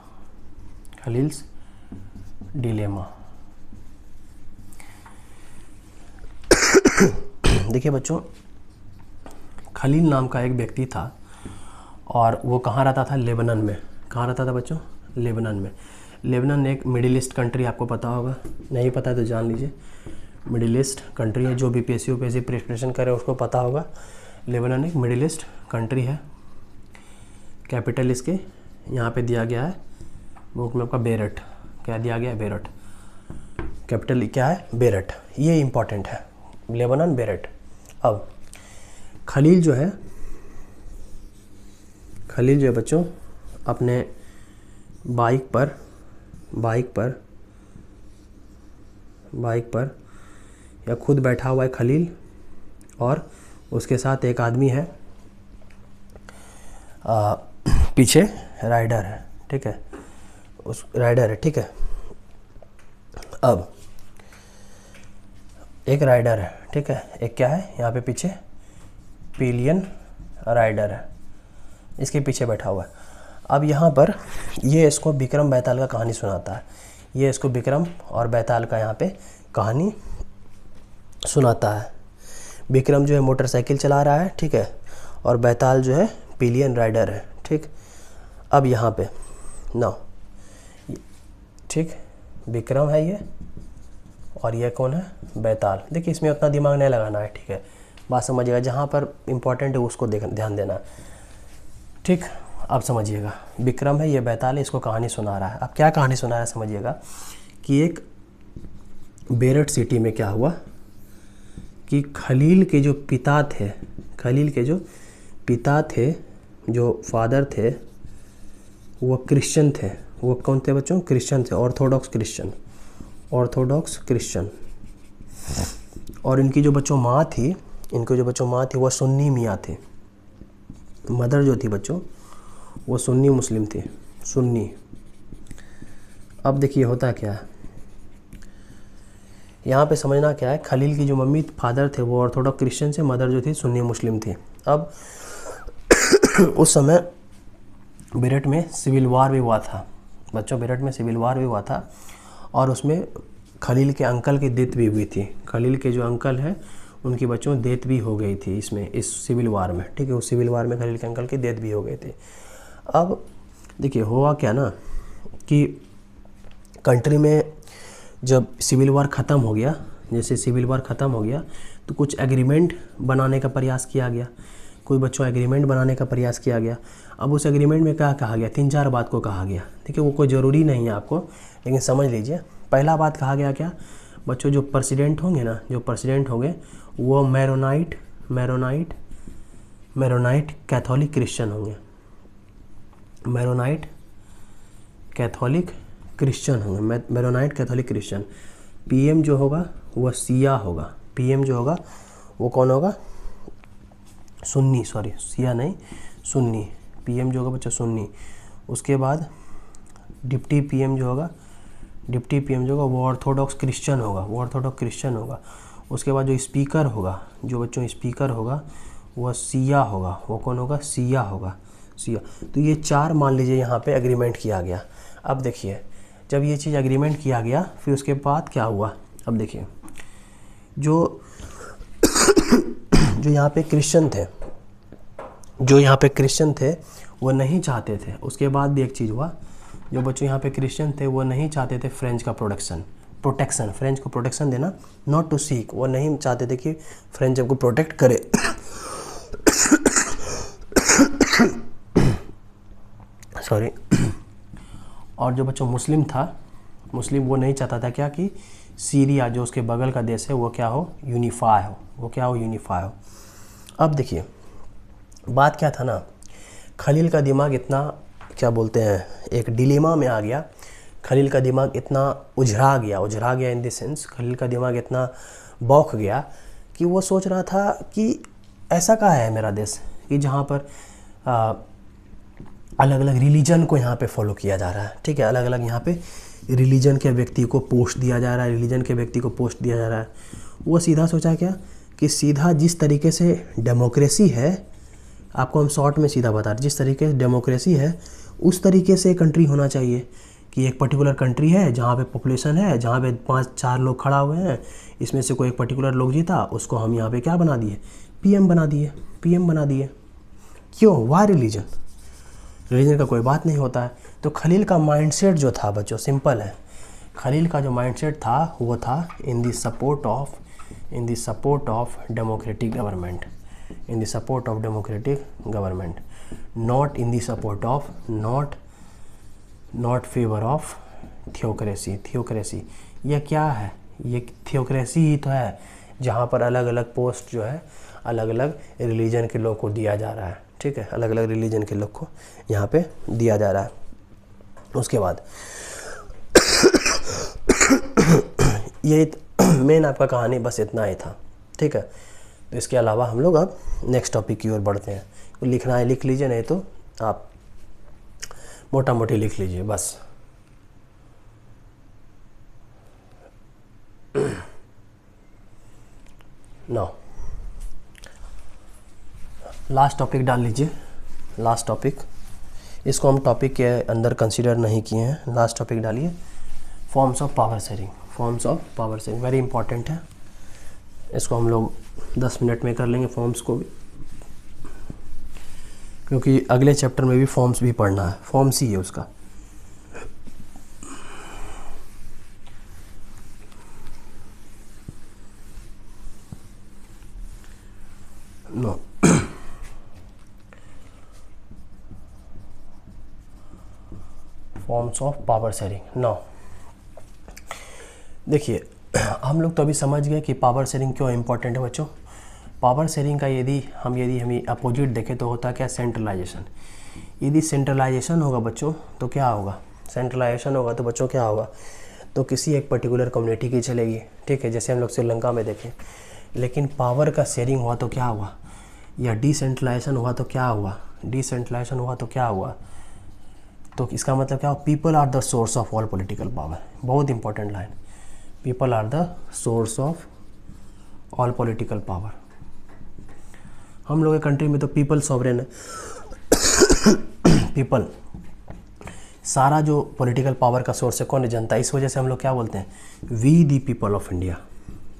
देखिए बच्चों, खलील नाम का एक व्यक्ति था, और वो कहाँ रहता था? लेबनान में। कहाँ रहता था बच्चों? लेबनान में। लेबनान एक मिडिल ईस्ट कंट्री, आपको पता होगा, नहीं पता है तो जान लीजिए। मिडिल ईस्ट कंट्री है, जो भी यूपीएससी प्रिपरेशन करे उसको पता होगा। लेबनान एक मिडिल ईस्ट कंट्री है। कैपिटल इसके यहाँ पे दिया गया है बुक में आपका बेरट। क्या दिया गया है? बेरट। कैपिटल क्या है? बेरट। ये इम्पॉर्टेंट है, लेबनान, बेरट। अब खलील जो है बच्चों अपने बाइक पर या खुद बैठा हुआ है खलील, और उसके साथ एक आदमी है, पीछे राइडर है। ठीक है, ठीक है। अब एक राइडर है, ठीक है, एक क्या है यहाँ पे पीछे? पिलियन राइडर है, इसके पीछे बैठा हुआ है। अब यहाँ पर ये इसको विक्रम बेताल का कहानी सुनाता है। ये इसको विक्रम और बेताल का यहाँ पे कहानी सुनाता है। विक्रम जो है मोटरसाइकिल चला रहा है, ठीक है, और बैताल जो है पिलियन राइडर है। ठीक, अब यहाँ पे ना, ठीक, विक्रम है ये और ये कौन है, बैताल। देखिए इसमें उतना दिमाग नहीं लगाना है, ठीक है, बात समझिएगा, जहाँ पर इम्पोर्टेंट है उसको ध्यान देना। ठीक, अब समझिएगा, विक्रम है, ये बैताल है, इसको कहानी सुना रहा है। अब क्या कहानी सुना रहा है समझिएगा कि एक बेरठ सिटी में क्या हुआ कि खलील के जो पिता थे, खलील के जो पिता थे, जो फादर थे, वो क्रिश्चियन थे। वो कौन थे बच्चों, क्रिश्चियन थे, ऑर्थोडॉक्स क्रिश्चियन, ऑर्थोडॉक्स क्रिश्चियन। और इनकी जो बच्चों माँ थी, इनको जो बच्चों माँ थी वो सुन्नी मियाँ थे। मदर जो थी बच्चों वो सुन्नी मुस्लिम थी, सुन्नी। अब देखिए होता क्या है यहाँ पे, समझना क्या है, खलील की जो मम्मी फादर थे वो ऑर्थोडॉक्स क्रिश्चियन से, मदर जो थी सुन्नी मुस्लिम थी। अब उस समय बेरठ में सिविल वार भी हुआ था बच्चों, बेरठ में सिविल वार भी हुआ था और उसमें खलील के अंकल की डेथ भी हुई थी। खलील के जो अंकल हैं उनकी बच्चों डेथ भी हो गई थी इसमें, इस सिविल वार में। ठीक है, उस सिविल वार में खलील के अंकल की डेथ भी हो गई थी। अब देखिए हुआ क्या ना कि कंट्री में जब सिविल वार ख़त्म हो गया, जैसे सिविल वार ख़त्म हो गया तो कुछ एग्रीमेंट बनाने का प्रयास किया गया, कोई बच्चों एग्रीमेंट बनाने का प्रयास किया गया। अब उस एग्रीमेंट में क्या कहा गया, 3-4 बात को कहा गया। देखिए वो कोई ज़रूरी नहीं है आपको, लेकिन समझ लीजिए। पहला बात कहा गया क्या बच्चों, जो प्रेसिडेंट होंगे ना, जो प्रेसिडेंट होंगे वो मैरोनाइट कैथोलिक क्रिश्चियन होंगे, मैरोनाइट कैथोलिक क्रिश्चियन होंगे, मैरोनाइट कैथोलिक क्रिश्चियन। पीएम जो होगा वह सिया होगा, पीएम जो होगा वो कौन होगा, सुन्नी, सॉरी सिया नहीं सुन्नी, पीएम जो होगा बच्चा सुन्नी। उसके बाद डिप्टी पीएम जो होगा, डिप्टी पीएम जो होगा वो ऑर्थोडॉक्स क्रिश्चियन होगा, वो ऑर्थोडॉक्स क्रिश्चियन होगा। उसके बाद जो स्पीकर होगा, जो बच्चों स्पीकर होगा वह सिया होगा, वो कौन होगा, सिया होगा, सिया। तो ये 4 मान लीजिए यहाँ पे एग्रीमेंट किया गया। अब देखिए जब ये चीज़ एग्रीमेंट किया गया फिर उसके बाद क्या हुआ, अब देखिए जो जो यहाँ पे क्रिश्चियन थे, जो यहाँ पे क्रिश्चियन थे वो नहीं चाहते थे। उसके बाद भी एक चीज़ हुआ, जो बच्चों यहाँ पे क्रिश्चियन थे वो नहीं चाहते थे फ्रेंच का प्रोटेक्शन, फ्रेंच को प्रोटेक्शन देना, नॉट टू सीक, वो नहीं चाहते थे कि फ्रेंच आपको प्रोटेक्ट करे। सॉरी। और जो बच्चों मुस्लिम था, मुस्लिम वो नहीं चाहता था क्या कि सीरिया जो उसके बगल का देश है वो क्या हो, यूनिफाई हो, वो क्या हो, यूनिफाई हो। अब देखिए बात क्या था ना, खलील का दिमाग इतना क्या बोलते हैं, एक डिलेमा में आ गया। खलील का दिमाग इतना उझरा गया इन द सेंस, खलील का दिमाग इतना बौख गया कि वो सोच रहा था कि ऐसा कहाँ है मेरा देश कि जहाँ पर अलग अलग रिलीजन को यहाँ पे फॉलो किया जा रहा है। ठीक है, अलग अलग यहाँ पे रिलीजन के व्यक्ति को पोस्ट दिया जा रहा है, रिलीजन के व्यक्ति को पोस्ट दिया जा रहा है। वो सीधा सोचा क्या कि सीधा जिस तरीके से डेमोक्रेसी है, आपको हम शॉर्ट में सीधा बता रहे, जिस तरीके से डेमोक्रेसी है उस तरीके से कंट्री होना चाहिए कि एक पर्टिकुलर कंट्री है जहाँ पे पॉपुलेशन है, जहाँ पे 5-4 लोग खड़ा हुए हैं, इसमें से कोई एक पर्टिकुलर लोग जीता, उसको हम यहाँ पे क्या बना दिए, पीएम बना दिए। क्यों, वाई रिलीजन, रिलीजन का कोई बात नहीं होता है। तो खलील का माइंडसेट जो था बच्चों सिंपल है, खलील का जो माइंडसेट था वो था in the support of democratic government, in the support of democratic government, not in the support of, not favour of theocracy. यह क्या है, ये थियोक्रेसी ही तो है जहाँ पर अलग अलग पोस्ट जो है अलग अलग रिलीजन के लोग को दिया जा रहा है। ठीक है, अलग अलग रिलीजन के लोग को यहाँ पे दिया जा रहा है। उसके बाद ये मेन आपका कहानी बस इतना ही था। ठीक है, तो इसके अलावा हम लोग अब नेक्स्ट टॉपिक की ओर बढ़ते हैं। तो लिखना है लिख लीजिए, नहीं तो आप मोटा मोटी लिख लीजिए बस। नो, लास्ट टॉपिक डाल लीजिए, लास्ट टॉपिक, इसको हम टॉपिक के अंदर कंसीडर नहीं किए हैं। लास्ट टॉपिक डालिए, forms of power sharing, very important है। इसको हम लोग 10 मिनट में कर लेंगे फॉर्म्स को भी। क्योंकि अगले चैप्टर में भी फॉर्म्स भी पढ़ना है, फॉर्म्स ही है उसका। No forms of power sharing. No देखिए, हम लोग तो अभी समझ गए कि पावर शेयरिंग क्यों इम्पोर्टेंट है बच्चों। पावर शेयरिंग का यदि हम अपोजिट देखें तो होता क्या, सेंट्रलाइजेशन। यदि सेंट्रलाइजेशन होगा बच्चों तो क्या होगा, सेंट्रलाइजेशन होगा तो बच्चों क्या होगा, तो किसी एक पर्टिकुलर कम्युनिटी की चलेगी, ठीक है, जैसे हम लोग श्रीलंका में देखें। लेकिन पावर का शेयरिंग हुआ तो क्या हुआ, या डिसेंट्रलाइजेशन हुआ तो क्या हुआ, डिसेंट्रलाइजेशन हुआ तो क्या हुआ, तो इसका मतलब क्या हुआ, people are the source of all political power. बहुत important line, people are the source of all political power. हम लोग के कंट्री में तो पीपल सॉवरेन है, पीपल सारा जो पॉलिटिकल पावर का सोर्स है कौन है, जनता। इस वजह से हम लोग क्या बोलते हैं, we the people of India,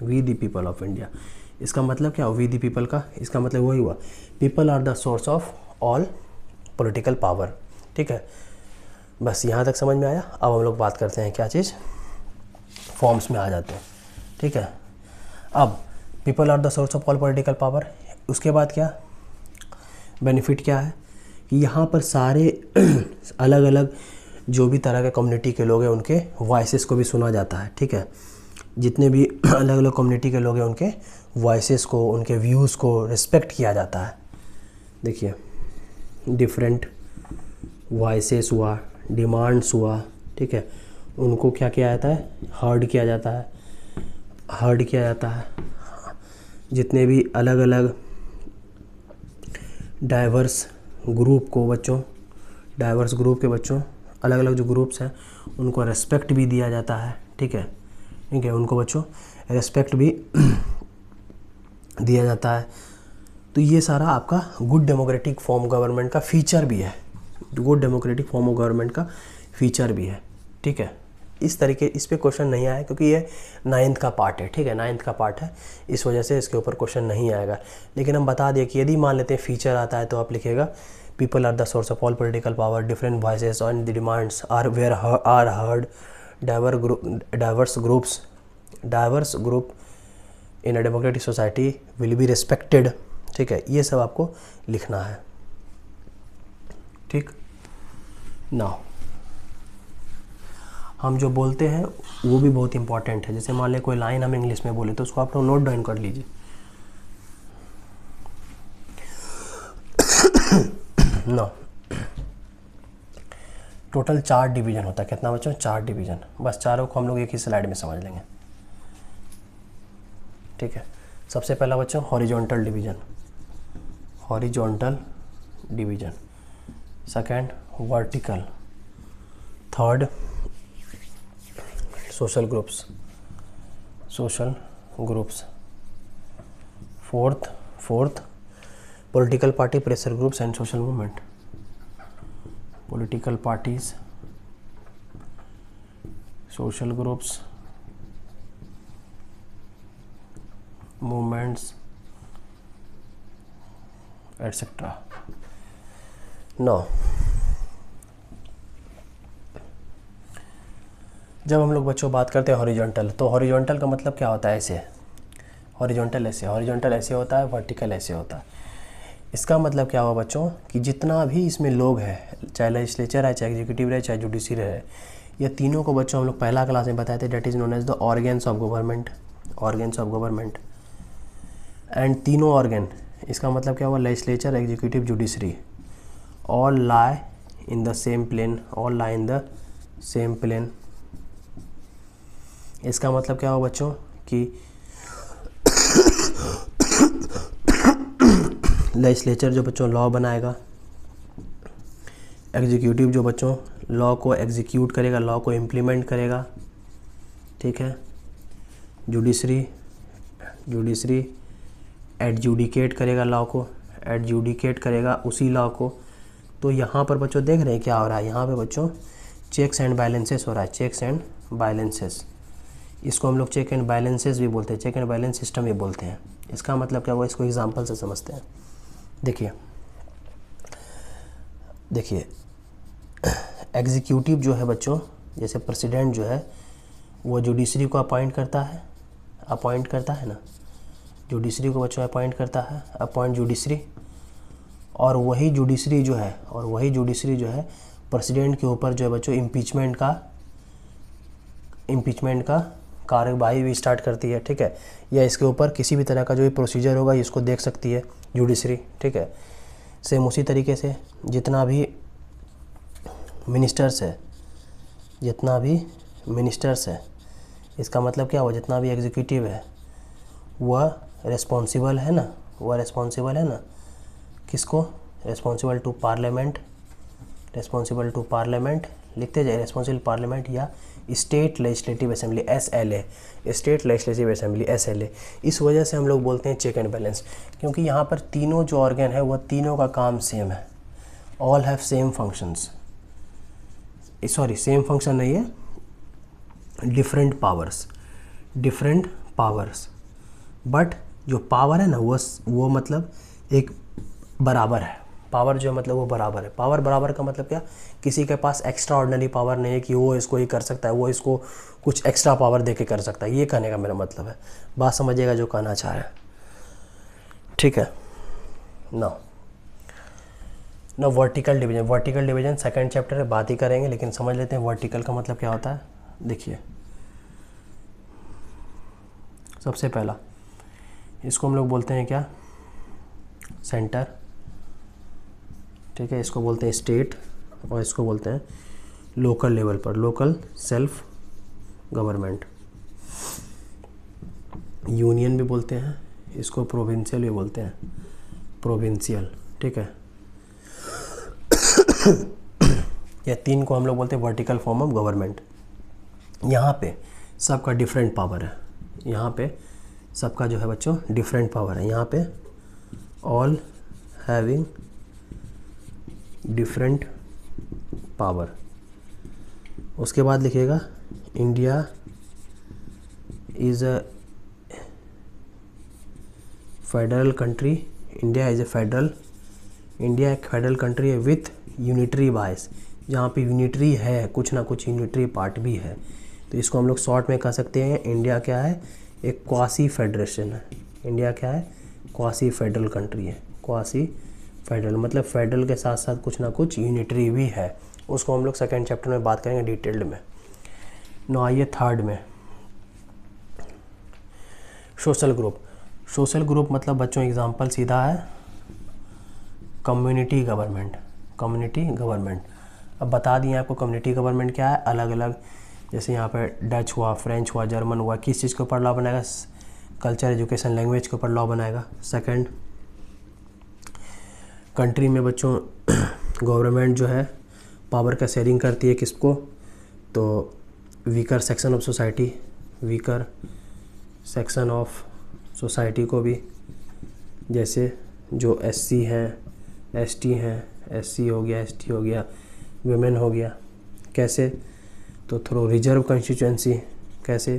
we the people of India. इसका मतलब क्या, वी दी पीपल का इसका मतलब वही हुआ, people are the source of all political power. ठीक है, बस यहाँ तक समझ में आया। अब हम लोग बात करते हैं क्या चीज़, फॉर्म्स में आ जाते हैं। ठीक है, अब people are the source of all political power, उसके बाद क्या बेनिफिट क्या है कि यहाँ पर सारे अलग अलग जो भी तरह के कम्युनिटी के लोग हैं उनके वॉइसेस को भी सुना जाता है। ठीक है, जितने भी अलग अलग कम्युनिटी के लोग हैं उनके वॉइसेस को, उनके व्यूज़ को रिस्पेक्ट किया जाता है। देखिए, डिफरेंट वॉइसेस हुआ, डिमांड्स हुआ, ठीक है, उनको क्या किया जाता है, हर्ड किया जाता है, हर्ड किया जाता है। जितने भी अलग अलग डाइवर्स ग्रुप को बच्चों, डाइवर्स ग्रुप के बच्चों, अलग अलग जो ग्रुप्स हैं उनको रेस्पेक्ट भी दिया जाता है। ठीक है, ठीक है, उनको बच्चों रेस्पेक्ट भी दिया जाता है। तो ये सारा आपका गुड डेमोक्रेटिक फॉर्म गवर्नमेंट का फीचर भी है, good democratic form of government का फीचर भी है। ठीक है, इस तरीके इस पे क्वेश्चन नहीं आया क्योंकि ये 9th का पार्ट है। ठीक है, 9th का पार्ट है, इस वजह से इसके ऊपर क्वेश्चन नहीं आएगा। लेकिन हम बता दें कि यदि मान लेते हैं फीचर आता है तो आप लिखेगा people are the source of all political power, different voices and the demands are where are heard, diverse group in a democratic society will be respected. ठीक है, ये सब आपको लिखना है। ठीक, नाउ हम जो बोलते हैं वो भी बहुत इंपॉर्टेंट है। जैसे मान लें कोई लाइन हम इंग्लिश में बोले तो उसको आप लोग नोट डाउन कर लीजिए। नो, टोटल 4 डिवीजन होता है। कितना बच्चों, 4 डिवीजन। बस चारों को हम लोग एक ही स्लाइड में समझ लेंगे। ठीक है, सबसे पहला बच्चों horizontal division, horizontal division. Second vertical, third social groups, social groups. Fourth political party, pressure groups and social movement, political parties, social groups, movements etcetera. No, जब हम लोग बच्चों बात करते हैं हॉरिजॉन्टल, तो हॉरिजॉन्टल का मतलब क्या होता है, ऐसे हॉरिजॉन्टल ऐसे, हॉरिजॉन्टल ऐसे होता है, वर्टिकल ऐसे होता है। इसका मतलब क्या हुआ बच्चों कि जितना भी इसमें लोग हैं, चाहे लेजिस्लेचर है, चाहे एग्जीक्यूटिव है, चाहे जुडिशरी है, ये तीनों को बच्चों हम लोग पहला क्लास में बताए थे, that is known as the organs of government, organs of government. And तीनों ऑर्गन, इसका मतलब क्या हुआ, legislature, executive, judiciary, all lie in the same plane, all lie in the same plane. इसका मतलब क्या हुआ बच्चों कि लेजिस्लेचर जो बच्चों लॉ बनाएगा, एग्जीक्यूटिव जो बच्चों लॉ को एग्जीक्यूट करेगा, लॉ को इम्प्लीमेंट करेगा। ठीक है, जुडिशरी एडजुडिकेट करेगा लॉ को, एडजुडिकेट करेगा उसी लॉ को। तो यहाँ पर बच्चों देख रहे हैं क्या हो रहा है, यहाँ पे बच्चों चेक्स एंड बैलेंसेस हो रहा है, चेक्स एंड बैलेंसेस। इसको हम लोग चेक एंड बैलेंसेस भी बोलते हैं, चेक एंड बैलेंस सिस्टम भी बोलते हैं। इसका मतलब क्या हुआ, इसको एग्जांपल से समझते हैं। देखिए, देखिए एग्जीक्यूटिव जो है बच्चों, जैसे प्रेसिडेंट जो है वो जुडिशरी को अपॉइंट करता है ना, जुडिशरी को बच्चों अपॉइंट करता है, अपॉइंट जुडिशरी, और वही जुडिशरी जो है प्रेसिडेंट के ऊपर जो है बच्चों इम्पीचमेंट का कार्यवाही भी स्टार्ट करती है, ठीक है, या इसके ऊपर किसी भी तरह का जो भी प्रोसीजर होगा इसको देख सकती है जुडिशरी, ठीक है। सेम उसी तरीके से जितना भी मिनिस्टर्स है, इसका मतलब क्या हुआ, जितना भी एग्जीक्यूटिव है वह रिस्पॉन्सिबल है ना, किसको, रिस्पॉन्सिबल टू पार्लियामेंट, लिखते जाए रिस्पॉन्सिबल पार्लियामेंट या state legislative assembly SLA, state legislative assembly SLA। इस वजह से हम लोग बोलते हैं चेक एंड बैलेंस, क्योंकि यहाँ पर तीनों जो ऑर्गन है वह तीनों का काम सेम है, all have same functions, sorry same function नहीं है, डिफरेंट पावर्स, बट जो पावर है ना वो मतलब एक बराबर है, पावर जो मतलब वो बराबर है। पावर बराबर का मतलब क्या, किसी के पास एक्स्ट्रा ऑर्डिनरी पावर नहीं है कि वो इसको ही कर सकता है, वो इसको कुछ एक्स्ट्रा पावर दे के कर सकता है, ये कहने का मेरा मतलब है। बात समझिएगा जो कहना चाह रहे हैं, ठीक है ना। वर्टिकल डिवीजन सेकंड चैप्टर में बात ही करेंगे, लेकिन समझ लेते हैं वर्टिकल का मतलब क्या होता है। देखिए सबसे पहला इसको हम लोग बोलते हैं क्या, सेंटर, ठीक है, इसको बोलते हैं स्टेट, और इसको बोलते हैं लोकल लेवल पर लोकल सेल्फ गवर्नमेंट, यूनियन भी बोलते हैं इसको, प्रोविंशियल भी बोलते हैं, प्रोविंशियल, ठीक है। या तीन को हम लोग बोलते हैं वर्टिकल फॉर्म ऑफ गवर्नमेंट। यहाँ पे सबका डिफरेंट पावर है, यहाँ पे सबका जो है बच्चों डिफरेंट पावर है, यहाँ पे ऑल हैविंग डिफरेंट पावर। उसके बाद लिखिएगा India is a federal country, India एक फेडरल कंट्री है विथ यूनिटरी बायस, जहाँ पे यूनिटरी है, कुछ ना कुछ यूनिटरी पार्ट भी है, तो इसको हम लोग शॉर्ट में कह सकते हैं इंडिया क्या है, एक क्वासी फेडरेशन है। इंडिया क्या है, क्वासी फेडरल कंट्री है, क्वासी फेडरल मतलब फेडरल के साथ साथ कुछ ना कुछ यूनिटरी भी है, उसको हम लोग सेकेंड चैप्टर में बात करेंगे डिटेल्ड में। नो आइए थर्ड में, सोशल ग्रुप मतलब बच्चों एग्जांपल सीधा है कम्युनिटी गवर्नमेंट। अब बता दिए आपको कम्युनिटी गवर्नमेंट क्या है, अलग अलग, जैसे यहाँ पे डच हुआ, फ्रेंच हुआ, जर्मन हुआ, किस चीज़ के ऊपर लॉ बनाएगा, कल्चर, एजुकेशन, लैंग्वेज के ऊपर लॉ बनाएगा। सेकंड, कंट्री में बच्चों गवर्नमेंट जो है पावर का शेयरिंग करती है किसको, तो वीकर सेक्शन ऑफ सोसाइटी को भी, जैसे जो SC हैं, ST हैं, SC हो गया, ST हो गया, वुमेन हो गया, कैसे, तो थ्रू रिजर्व कॉन्स्टिट्यूएंसी। कैसे,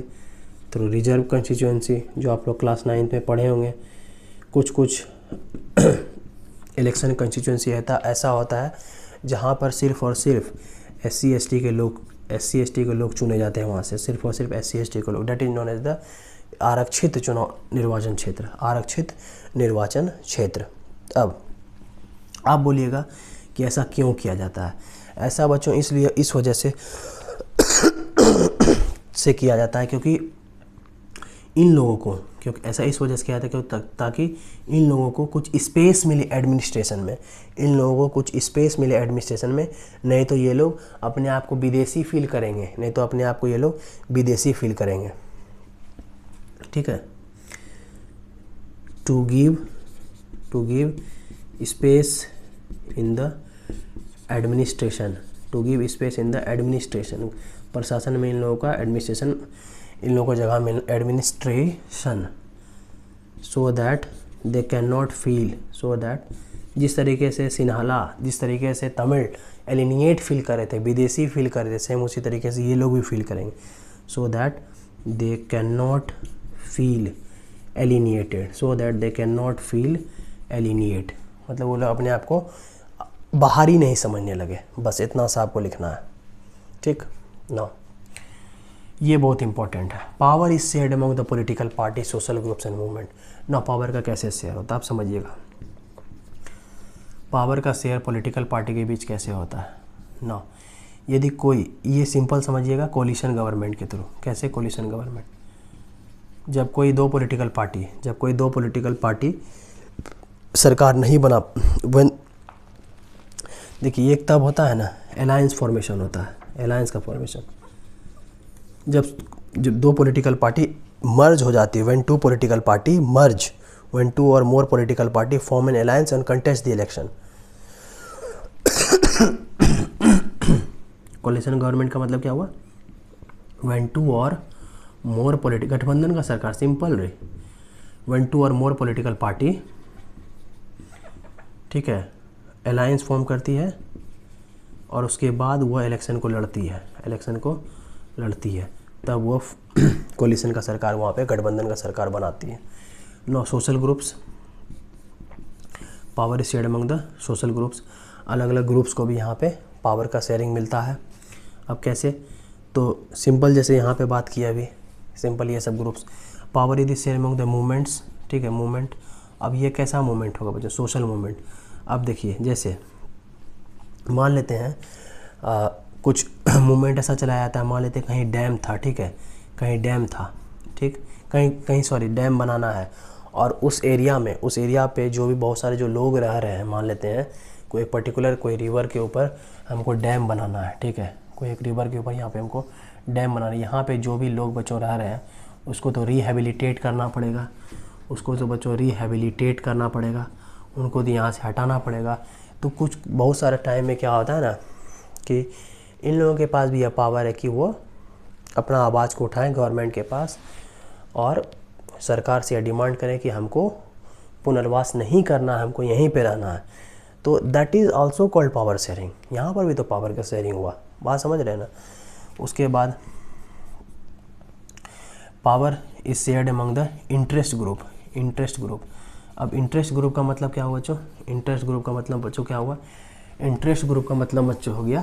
थ्रू रिजर्व कॉन्स्टिट्यूएंसी, जो आप लोग क्लास 9 में पढ़े होंगे। कुछ इलेक्शन कॉन्स्टिट्यूएंसी ऐसा होता है जहाँ पर सिर्फ और सिर्फ SC ST के लोग चुने जाते हैं, वहाँ से सिर्फ और सिर्फ SC ST के लोग, that is known as the आरक्षित निर्वाचन क्षेत्र। अब आप बोलिएगा कि ऐसा क्यों किया जाता है। ऐसा बच्चों इसलिए इस वजह से किया जाता है क्योंकि इन लोगों को, क्योंकि ऐसा इस वजह से किया जाता है क्योंकि ताकि इन लोगों को कुछ स्पेस मिले एडमिनिस्ट्रेशन में, नहीं तो ये लोग अपने आप को विदेशी फील करेंगे, ठीक है। To give space in the administration, प्रशासन में इन लोगों का एडमिनिस्ट्रेशन, इन लोगों को जगह में administration, so that they can not feel, जिस तरीके से सिन्हाला, जिस तरीके से तमिल एलिनिएट फील कर रहे थे, विदेशी फील कर रहे थे, सेम उसी तरीके से ये लोग भी फील करेंगे, so that they can not feel alienated, मतलब वो लोग अपने आप को बाहरी नहीं समझने लगे, बस इतना सा आपको लिखना है, ठीक ना। ये बहुत इंपॉर्टेंट है। Power is shared among the political party, social groups and movement. ना पावर का कैसे शेयर होता है आप समझिएगा, पावर का शेयर पॉलिटिकल पार्टी के बीच कैसे होता है ना। यदि कोई, ये सिंपल समझिएगा, कोलिशन गवर्नमेंट के थ्रू। कैसे कोलिशन गवर्नमेंट? जब कोई दो पॉलिटिकल पार्टी सरकार नहीं बना, देखिए एक तब होता है ना अलायंस फॉर्मेशन होता है, अलायंस का फॉर्मेशन जब दो पॉलिटिकल पार्टी मर्ज हो जाती है, when two political party merge, when two और more political party form an alliance and contest the election. Coalition government का मतलब क्या हुआ? व्हेन टू और मोर पॉलिटिकल, गठबंधन का सरकार, सिंपल रे, व्हेन टू और मोर पॉलिटिकल पार्टी, ठीक है, अलायंस फॉर्म करती है और उसके बाद वो इलेक्शन को लड़ती है, तब वो कोलिशन का सरकार वहाँ पे गठबंधन का सरकार बनाती है। No social groups, power is shared among the social groups. अलग अलग ग्रुप्स को भी यहाँ पे पावर का शेयरिंग मिलता है। अब कैसे? तो सिंपल, जैसे यहाँ पे बात किया अभी, सिंपल ये सब groups, power is shared among the movements, ठीक है, मूवमेंट। अब ये कैसा मूवमेंट होगा बच्चों? Social movement. अब देखिए, जैसे मान लेते हैं कुछ मूवमेंट ऐसा चलाया जाता है, मान लेते हैं कहीं डैम था, ठीक है, कहीं डैम था, ठीक, कहीं डैम बनाना है, और उस एरिया पे जो भी बहुत सारे जो लोग रह रहे हैं, मान लेते हैं कोई पर्टिकुलर कोई रिवर के ऊपर हमको डैम बनाना है, ठीक है, कोई एक रिवर के ऊपर यहाँ पे हमको डैम बनाना है। यहाँ पे जो भी लोग बच्चों रह रहे हैं उसको तो रिहेबिलिटेट करना पड़ेगा, उनको तो यहाँ से हटाना पड़ेगा। तो कुछ बहुत सारे टाइम में क्या होता है ना कि इन लोगों के पास भी यह पावर है कि वो अपना आवाज़ को उठाएं गवर्नमेंट के पास और सरकार से यह डिमांड करें कि हमको पुनर्वास नहीं करना है, हमको यहीं पे रहना है। तो that is also called power sharing. यहाँ पर भी तो पावर का शेयरिंग हुआ, बात समझ रहे हैं ना। उसके बाद power is shared among the interest group. अब इंटरेस्ट ग्रुप का मतलब क्या हुआ बच्चों? इंटरेस्ट ग्रुप का मतलब बच्चों क्या हुआ? इंटरेस्ट ग्रुप का मतलब बच्चों हो गया,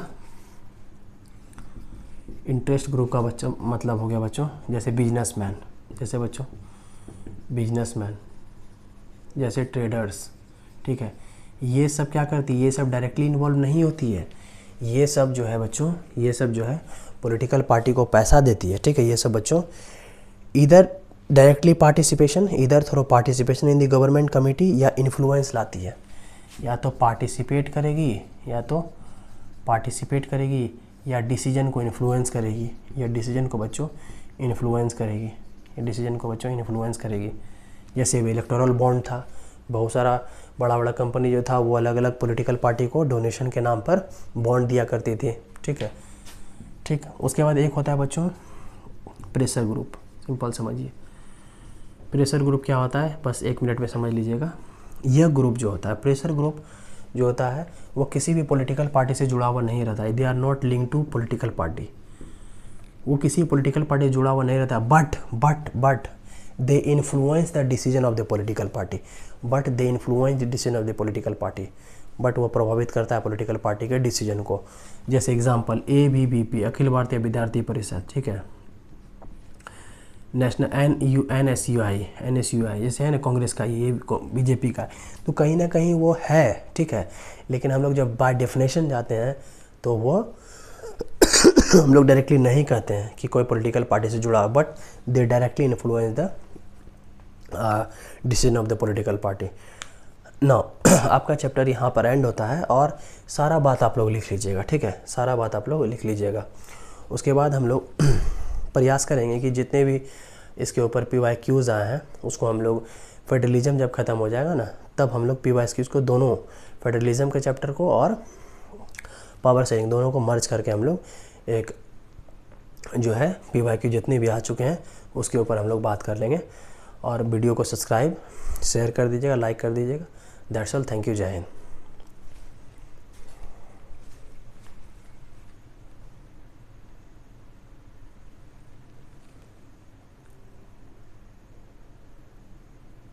इंटरेस्ट ग्रुप का मतलब हो गया बच्चों, जैसे बिजनेसमैन, जैसे ट्रेडर्स, ठीक है। ये सब क्या करती है? ये सब डायरेक्टली इन्वॉल्व नहीं होती है। ये सब जो है बच्चों, ये सब जो है पॉलिटिकल पार्टी को पैसा देती है, ठीक है। ये सब बच्चों इधर डायरेक्टली पार्टिसिपेशन, इधर through participation in the government committee, या इन्फ्लुएंस लाती है, या तो पार्टिसिपेट करेगी या डिसीजन को इन्फ्लुएंस करेगी, जैसे भी इलेक्टोरल बॉन्ड था, बहुत सारा बड़ा कंपनी जो था वो अलग अलग पॉलिटिकल पार्टी को डोनेशन के नाम पर बॉन्ड दिया करती थी, ठीक है, ठीक। उसके बाद एक होता है बच्चों प्रेशर ग्रुप। सिंपल समझिए, प्रेशर ग्रुप क्या होता है, बस 1 मिनट में समझ लीजिएगा। यह ग्रुप जो होता है, प्रेशर ग्रुप जो होता है, वो किसी भी पॉलिटिकल पार्टी से जुड़ा हुआ नहीं रहता है। They are not link to political party, वो किसी पॉलिटिकल पार्टी से जुड़ा हुआ नहीं रहता। But they influence the decision of the political party, but वो प्रभावित करता है पॉलिटिकल पार्टी के डिसीजन को। जैसे एग्जांपल ABVP, अखिल भारतीय विद्यार्थी परिषद, ठीक है, नेशनल NSUI जैसे है ना कांग्रेस का, ये BJP का, तो कहीं ना कहीं वो है, ठीक है। लेकिन हम लोग जब बाय डेफिनेशन जाते हैं तो वो हम लोग डायरेक्टली नहीं कहते हैं कि कोई पॉलिटिकल पार्टी से जुड़ा, but they directly influence the decision of the political party. Now आपका चैप्टर यहाँ पर एंड होता है और सारा बात आप लोग लिख लीजिएगा, ठीक है, सारा बात आप लोग लिख लीजिएगा। उसके बाद हम लोग प्रयास करेंगे कि जितने भी इसके ऊपर PYQs आए हैं उसको हम लोग, फेडरलिज्म जब ख़त्म हो जाएगा ना, तब हम लोग PYQs को दोनों, फेडरलिज्म के चैप्टर को और पावर शेयरिंग दोनों को मर्ज करके हम लोग एक जो है PYQ जितने भी आ चुके हैं उसके ऊपर हम लोग बात कर लेंगे। और वीडियो को सब्सक्राइब शेयर कर दीजिएगा, लाइक कर दीजिएगा। दैट्स ऑल, थैंक यू, जय हिंद।